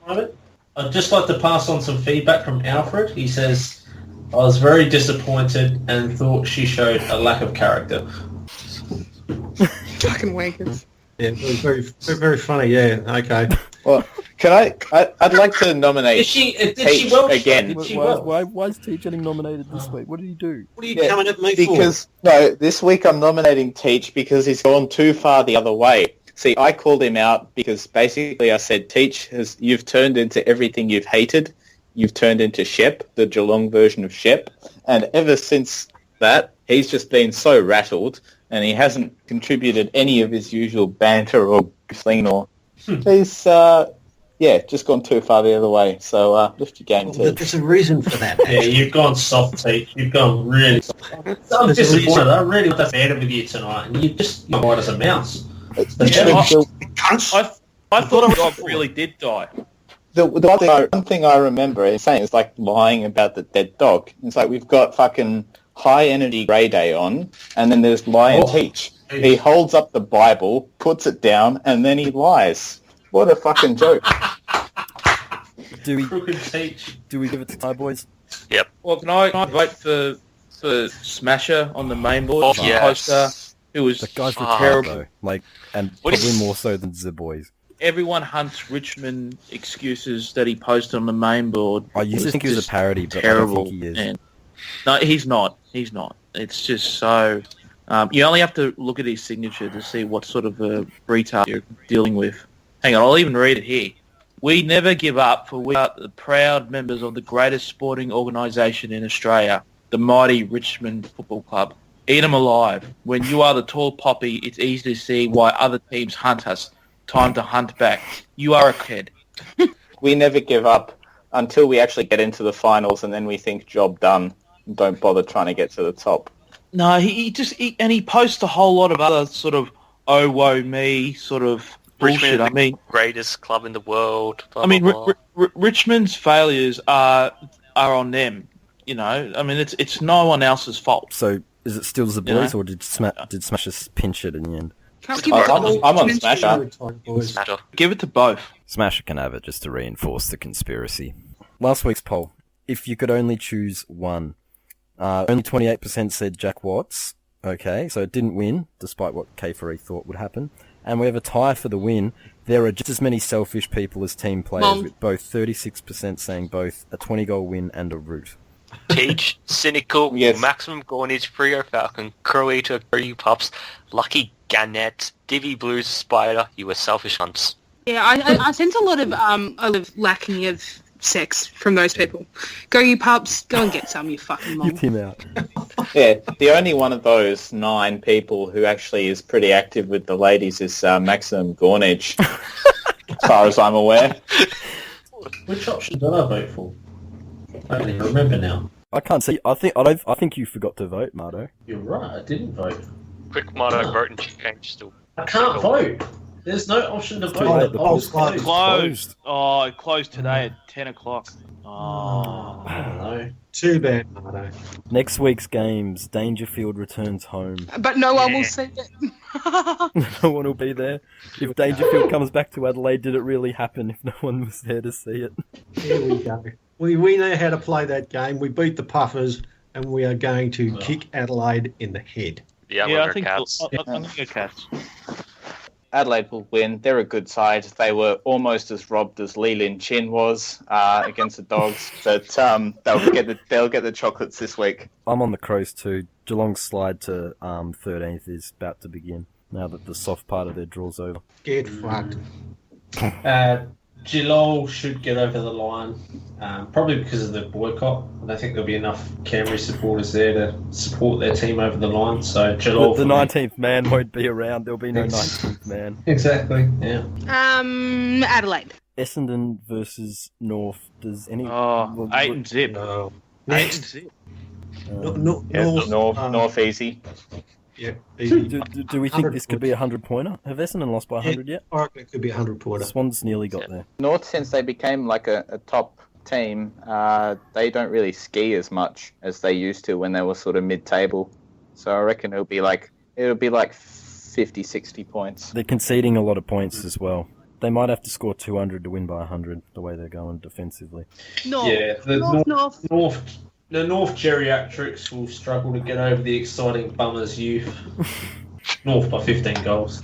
moment. I'd just like to pass on some feedback from Alfred. He says, I was very disappointed and thought she showed a lack of character. Fucking wankers. Yeah, it was very, very funny. Yeah, okay. Well, I'd like to nominate Did she Teach Welsh again. Did she Welsh? Why is Teach getting nominated this week? What did he do? What are you coming at me Because, no, this week I'm nominating Teach because he's gone too far the other way. See, I called him out because basically I said, Teach, you've turned into everything you've hated. You've turned into Shep, the Geelong version of Shep. And ever since that, he's just been so rattled and he hasn't contributed any of his usual banter or fling or... He's, just gone too far the other way. So lift your game, for? Teach. There's a reason for that. Yeah, you've gone soft, Teach. You've gone really soft. I'm disappointed. I really want to better with you tonight, and you just white as a mouse. I thought the dog really did die. The one thing I remember is saying is like lying about the dead dog. It's like we've got fucking high energy Grey Day on, and then there's lie and Teach. He holds up the Bible, puts it down, and then he lies. What a fucking joke! Do Crooked Teach. we give it to Ty Boys? Yep. Well, can I vote for Smasher on the main board? Oh, The yes. poster, who was The guy's terrible. retired, though. And What probably is- more so than the boys. Everyone hunts Richmond excuses that he posted on the main board. I used to think he was just a parody, but terrible. I don't think he is. And no, he's not. He's not. It's just so... you only have to look at his signature to see what sort of a retard you're dealing with. Hang on, I'll even read it here. We never give up, for we are the proud members of the greatest sporting organisation in Australia, the mighty Richmond Football Club. Eat 'em alive. When you are the tall poppy, it's easy to see why other teams hunt us. Time to hunt back. You are a kid. We never give up until we actually get into the finals, and then we think job done and don't bother trying to get to the top. No, he posts a whole lot of other sort of oh woe me sort of bullshit. Richmond, I mean, greatest club in the world. Blah, I mean, blah, blah. Richmond's failures are are on them. You know, I mean, it's no one else's fault. So is it still the boys, or did Smashers pinch it in the end? Can't give I'm on Smasher. Smasher. Give it to both. Smasher can have it just to reinforce the conspiracy. Last week's poll. If you could only choose one, only 28% said Jack Watts. Okay, so it didn't win, despite what K4E thought would happen. And we have a tie for the win. There are just as many selfish people as team players, with both 36% saying both a 20-goal win and a root. Teach, Cynical, Yes. Maximum Gornage, Frio Falcon, Croator, Curry Pups, Lucky Gannett, Divvy Blues, Spider, you were selfish hunts. Yeah, I sense a lot of lacking of sex from those people. Go you pups, go and get some, you fucking mom. Get him out. Yeah, the only one of those 9 people who actually is pretty active with the ladies is Maximum Gornage, as far as I'm aware. Which option did I vote for? I don't even remember now. I can't see. I think you forgot to vote, Marto. You're right, I didn't vote. Quick Marto, vote and change still. I can't vote. There's no option to too vote. late, the poll's closed. Closed. Oh, it closed today at 10 o'clock. I don't know. Too bad, Marto. Next week's games, Dangerfield returns home. But no one will see it. No one will be there. If Dangerfield comes back to Adelaide, did it really happen if no one was there to see it? Here we go. We know how to play that game. We beat the Puffers, and we are going to kick Adelaide in the head. Yeah, Yeah, I with think our cats. I'm going to go Cats. Adelaide will win. They're a good side. They were almost as robbed as Lee Lin Chin was against the Dogs, but they'll get the chocolates this week. I'm on the Crows too. Geelong's slide to 13th is about to begin, now that the soft part of their draw's over. Get fucked. Geelong should get over the line, probably because of the boycott. I don't think there'll be enough Canberra supporters there to support their team over the line. So Geelong. The 19th man won't be around. There'll be no 19th man. Exactly. Yeah. Adelaide. Essendon versus North. Does any? Oh, 8 and zip. No. 8 and Next. zip. North easy. Yeah, easy. Do we think this could be a 100-pointer? Have Essendon lost by 100 yet? I reckon it could be 100-pointer. Swans nearly got there. North, since they became like a top team, they don't really ski as much as they used to when they were sort of mid-table. So I reckon it'll be like 50, 60 points. They're conceding a lot of points as well. They might have to score 200 to win by 100, the way they're going defensively. North. Yeah. The North. The North geriatrics will struggle to get over the exciting Bummers youth. North by 15 goals.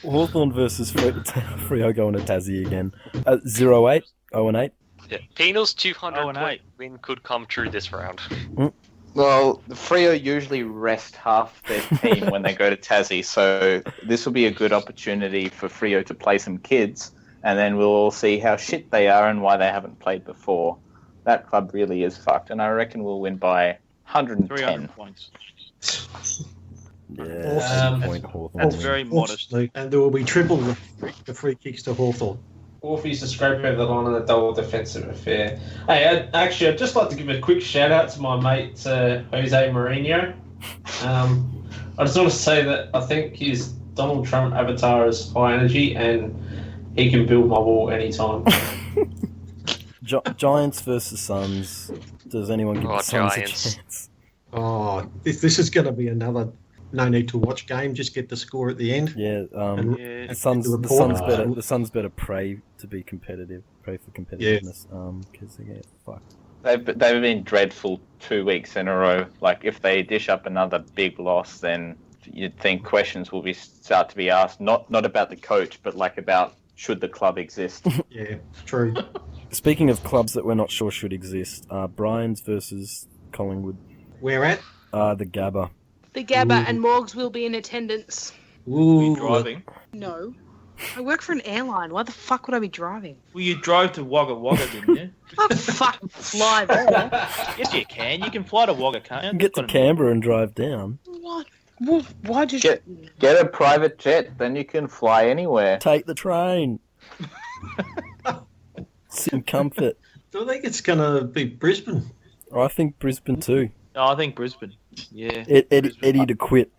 Hawthorn versus Freo going to Tassie again. 0-8, 0-8. Yeah. Penal's 200 Oh, and point win could come true this round. Well, the Freo usually rest half their team when they go to Tassie, so this will be a good opportunity for Freo to play some kids, and then we'll all see how shit they are and why they haven't played before. That club really is fucked, and I reckon we'll win by 110. 300 points. Yeah, point Hawthorn. That's very modest. And there will be triple the free kicks to Hawthorn. Wolf used to scrape over the line on a double defensive affair. Hey, I'd just like to give a quick shout out to my mate Jose Mourinho. I just want to say that I think his Donald Trump avatar is high energy and he can build my wall anytime. Giants versus Suns. Does anyone give the Suns Giants. a chance? Oh, this is going to be another no need to watch game. Just get the score at the end. Yeah, Yeah. the Suns better pray to be competitive. Pray for competitiveness. Because they get fucked. They've been dreadful 2 weeks in a row. Like, if they dish up another big loss, then you'd think questions will start to be asked, not about the coach, but like about should the club exist. Yeah, true. Speaking of clubs that we're not sure should exist, Bryans versus Collingwood. Where at? The Gabba. The Gabba and Morgs will be in attendance. Ooh, Driving. No. I work for an airline. Why the fuck would I be driving? Well, you drove to Wagga Wagga, didn't you? I can't fucking fly there. Yes, you can. You can fly to Wagga, can't you? You can get to Canberra and drive down. What? Well, why did Get a private jet, then you can fly anywhere. Take the train. Sit in comfort. I think it's going to be Brisbane. I think Brisbane too. Oh, I think Brisbane. Yeah. Eddie to quit.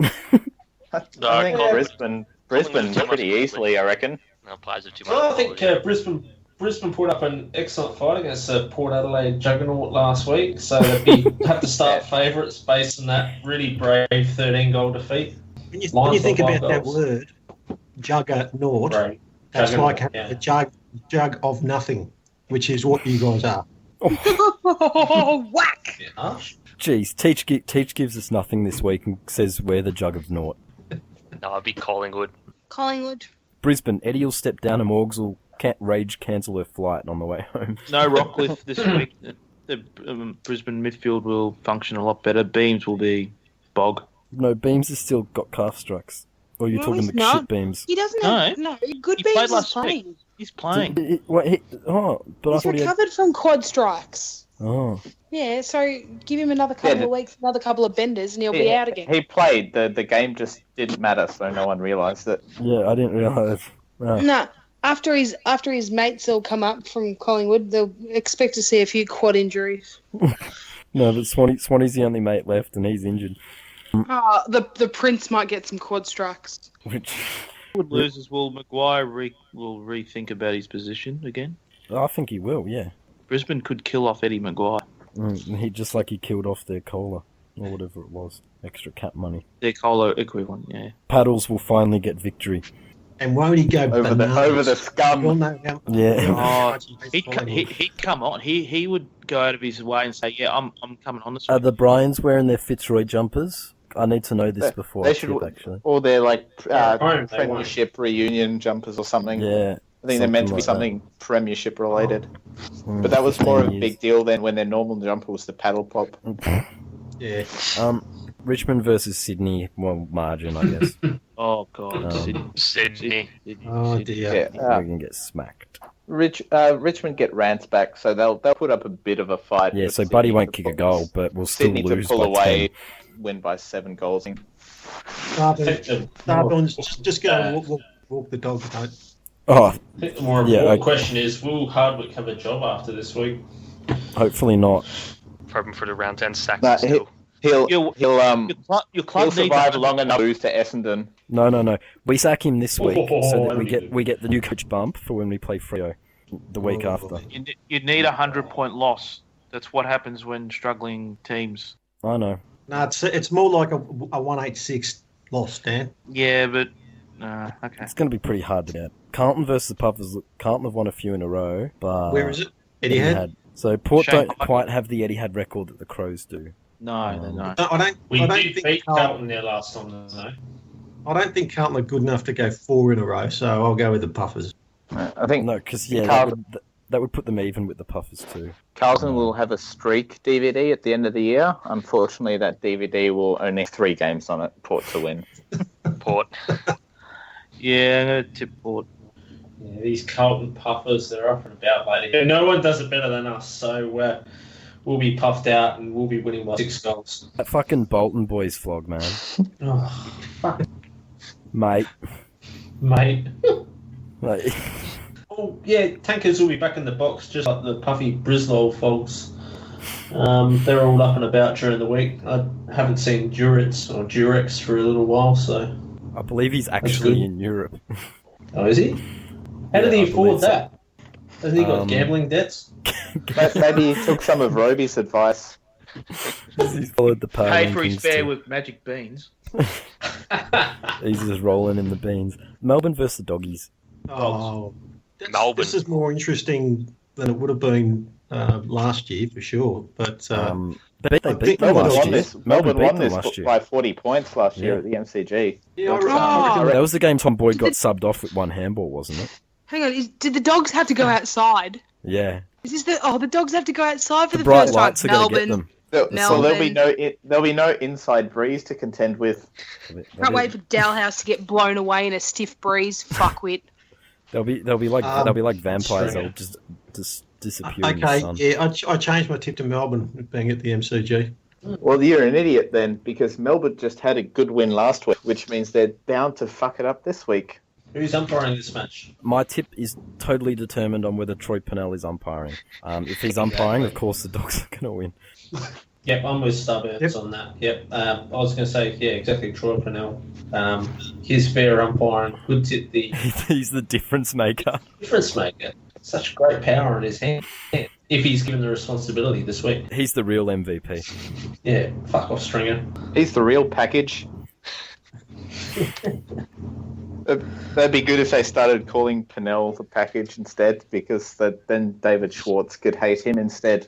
I think Brisbane Collingwood too pretty much easily, I reckon. No, players are too So I much. think Brisbane put up an excellent fight against the Port Adelaide juggernaut last week, so they'd have to start favourites based on that really brave 13-goal defeat. When you think about that word, juggernaut, Right. that's Juggernaut, like having a jug of nothing, which is what you guys are. Oh, whack! Yeah. Jeez, Teach gives us nothing this week and says we're the jug of naught. No, it'd be Collingwood. Collingwood. Brisbane, Eddie will step down and Morgs will rage cancel her flight on the way home. No Rockcliffe this week. The Brisbane midfield will function a lot better. Beams will be bog. No, Beams has still got calf strikes. Or you're No, talking he's the not. shit Beams. He doesn't have... No, good He Beams played is last playing. week. He's playing. But He's I thought he had... recovered from quad strikes. Oh. Yeah, so give him another couple of weeks, another couple of benders, and he'll be out again. He played. The game just didn't matter, so no one realised it. Yeah, I didn't realise. Oh. No, after his mates will come up from Collingwood, they'll expect to see a few quad injuries. No, but Swanee's the only mate left, and he's injured. The Prince might get some quad strikes. Which Would loses. Will Maguire will rethink about his position again? I think he will. Yeah. Brisbane could kill off Eddie Maguire. He just like he killed off their cola or whatever it was, extra cap money. Their Colo equivalent, yeah. Paddles will finally get victory. And won't he go Over the scum. You'll know how- Yeah. He'd come on. He would go out of his way and say, "Yeah, I'm coming on this Are week." the Bryans wearing their Fitzroy jumpers? I need to know this before They I should, tip, actually. or they're like they premiership reunion jumpers or something. Yeah. I think they're meant to be something premiership related. But that was more of a big deal than when their normal jumper was the paddle pop. Yeah. Richmond versus Sydney, well, margin, I guess. Oh God, Sydney. Oh dear. Yeah, We're going to get smacked. Richmond get Rance back, so they'll put up a bit of a fight. Yeah, but so Sydney Buddy won't to kick a pull- goal, but we'll still Sydney to lose pull by away, 10. win by 7 goals. Starburns, just go and walk the dog. Don't. Oh, I think the more important question is, will Hardwick have a job after this week? hopefully not. Problem for the round 10 stacks. No, still. He'll Your club he'll survive long enough to lose to Essendon. No. We sack him this week so that Oh, we get the new coach bump for when we play Freo the week after. you need a 100-point loss. That's what happens when struggling teams. I know. No, it's more like a 186 loss, Dan. Yeah, but okay. It's going to be pretty hard to get. Carlton versus the Puffers. Carlton have won a few in a row, but Where is it? Etihad? So Port Shanghai. don't quite have the Etihad record that the Crows do. No. No, I We don't did think beat Carlton. Carlton there last time, though. I don't think Carlton are good enough to go 4 in a row, so I'll go with the Puffers. I think No, because that would put them even with the Puffers too. Carlton will have a streak DVD at the end of the year. Unfortunately, that DVD will only have 3 games on it. Port to win. Port. Yeah, I'm going to tip Port. Yeah, these Carlton puffers, they're up and about lately. No one does it better than us, so we'll be puffed out and we'll be winning by 6 goals. That fucking Bolton boys flog, man. Oh, fuck, Mate. mate. Like, Oh, yeah, tankers will be back in the box, just like the puffy Brislow folks. They're all up and about during the week. I haven't seen Durex for a little while, so... I believe he's good. actually in Europe. Oh, is he? How did Yeah, he I afford believe so. that? Hasn't he got gambling debts? Maybe he took some of Roby's advice. He's followed the power Paid for his rankings fare too. with magic beans. He's just rolling in the beans. Melbourne versus the Doggies. Oh, Melbourne. This is more interesting than it would have been last year, for sure. But They I beat think them Melbourne last won year. this. Melbourne beat won them this last year. by 40 points last year Yeah. at the MCG. yeah, I Oh. reckon- That was the game Tom Boyd got subbed off with one handball, wasn't it? Hang on, did the dogs have to go outside? Yeah. Is this the dogs have to go outside for The the, bright first lights time? are going to get Melbourne. them. So there'll be no inside breeze to contend with. Can't wait for Dalhouse to get blown away in a stiff breeze. Fuckwit. They'll be like vampires. They'll just disappear in the Okay, sun. yeah, I changed my tip to Melbourne being at the MCG. Well, you're an idiot then, because Melbourne just had a good win last week, which means they're bound to fuck it up this week. Who's umpiring this match? My tip is totally determined on whether Troy Penal is umpiring. If he's umpiring, of course the Dogs are going to win. Yep, I'm with Starburns on that. Yep, I was going to say, yeah, exactly, Troy Penal. His fair umpiring could tip the He's the difference maker. difference maker. such great power in his hand if he's given the responsibility this week. He's the real MVP. Yeah, fuck off, Stringer. He's the real package. That'd be good if they started calling Penal the package instead, because then David Schwartz could hate him instead.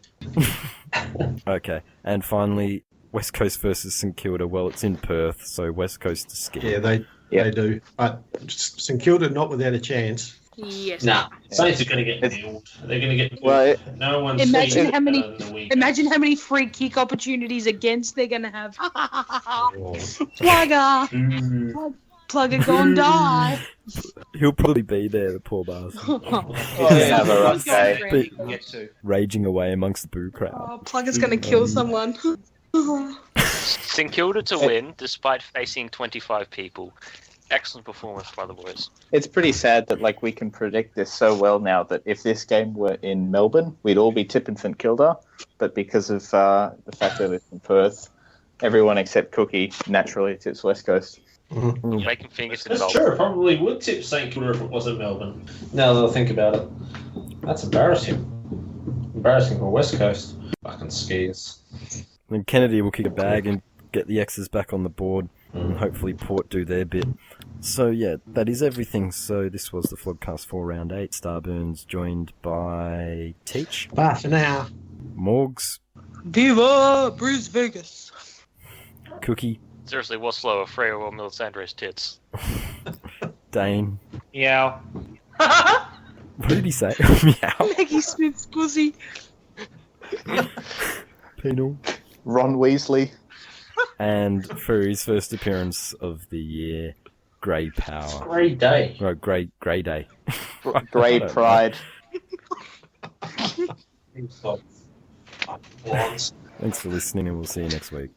Okay, and finally, West Coast versus St Kilda. Well, it's in Perth, so West Coast is scared. Yeah, they do. But St Kilda not without a chance. Yes. Nah, Saints are going to get nailed. They're going to get nailed. Well, no one's Imagine seen how many- better than the week. Imagine how many free kick opportunities against they're going to have. Oh. Plugger. Mm. Plugger gone die. He'll probably be there, the poor bastard, have a rough day. Get to. raging away amongst the boo crowd. Oh, Plugger's going to kill someone. St Kilda to win despite facing 25 people. Excellent performance by the boys. It's pretty sad that we can predict this so well now that if this game were in Melbourne, we'd all be tipping St Kilda, but because of the fact that it's in Perth, everyone except Cookie naturally tips West Coast. Mm-hmm. Making fingers in That's Melbourne. true. I probably would tip St Kilda if it wasn't Melbourne. Now that I think about it. That's embarrassing. Embarrassing for West Coast. Fucking skiers. Then Kennedy will kick a bag and get the X's back on the board, and hopefully Port do their bit. So yeah, that is everything. So this was the Flogcast for round 8. Starburns joined by Teach, Bye for now. Morgs, Viva Bruce Vegas. Cookie, Seriously, what's slower, Freya or Melisandre's tits? Dane. Yeah. What did he say? Meow. Maggie Smith's pussy. Penal. Ron Weasley. And for his first appearance of the year, Grey Power. Great day. Oh, Grey Day. Grey Pride. Blondes. Thanks for listening, and we'll see you next week.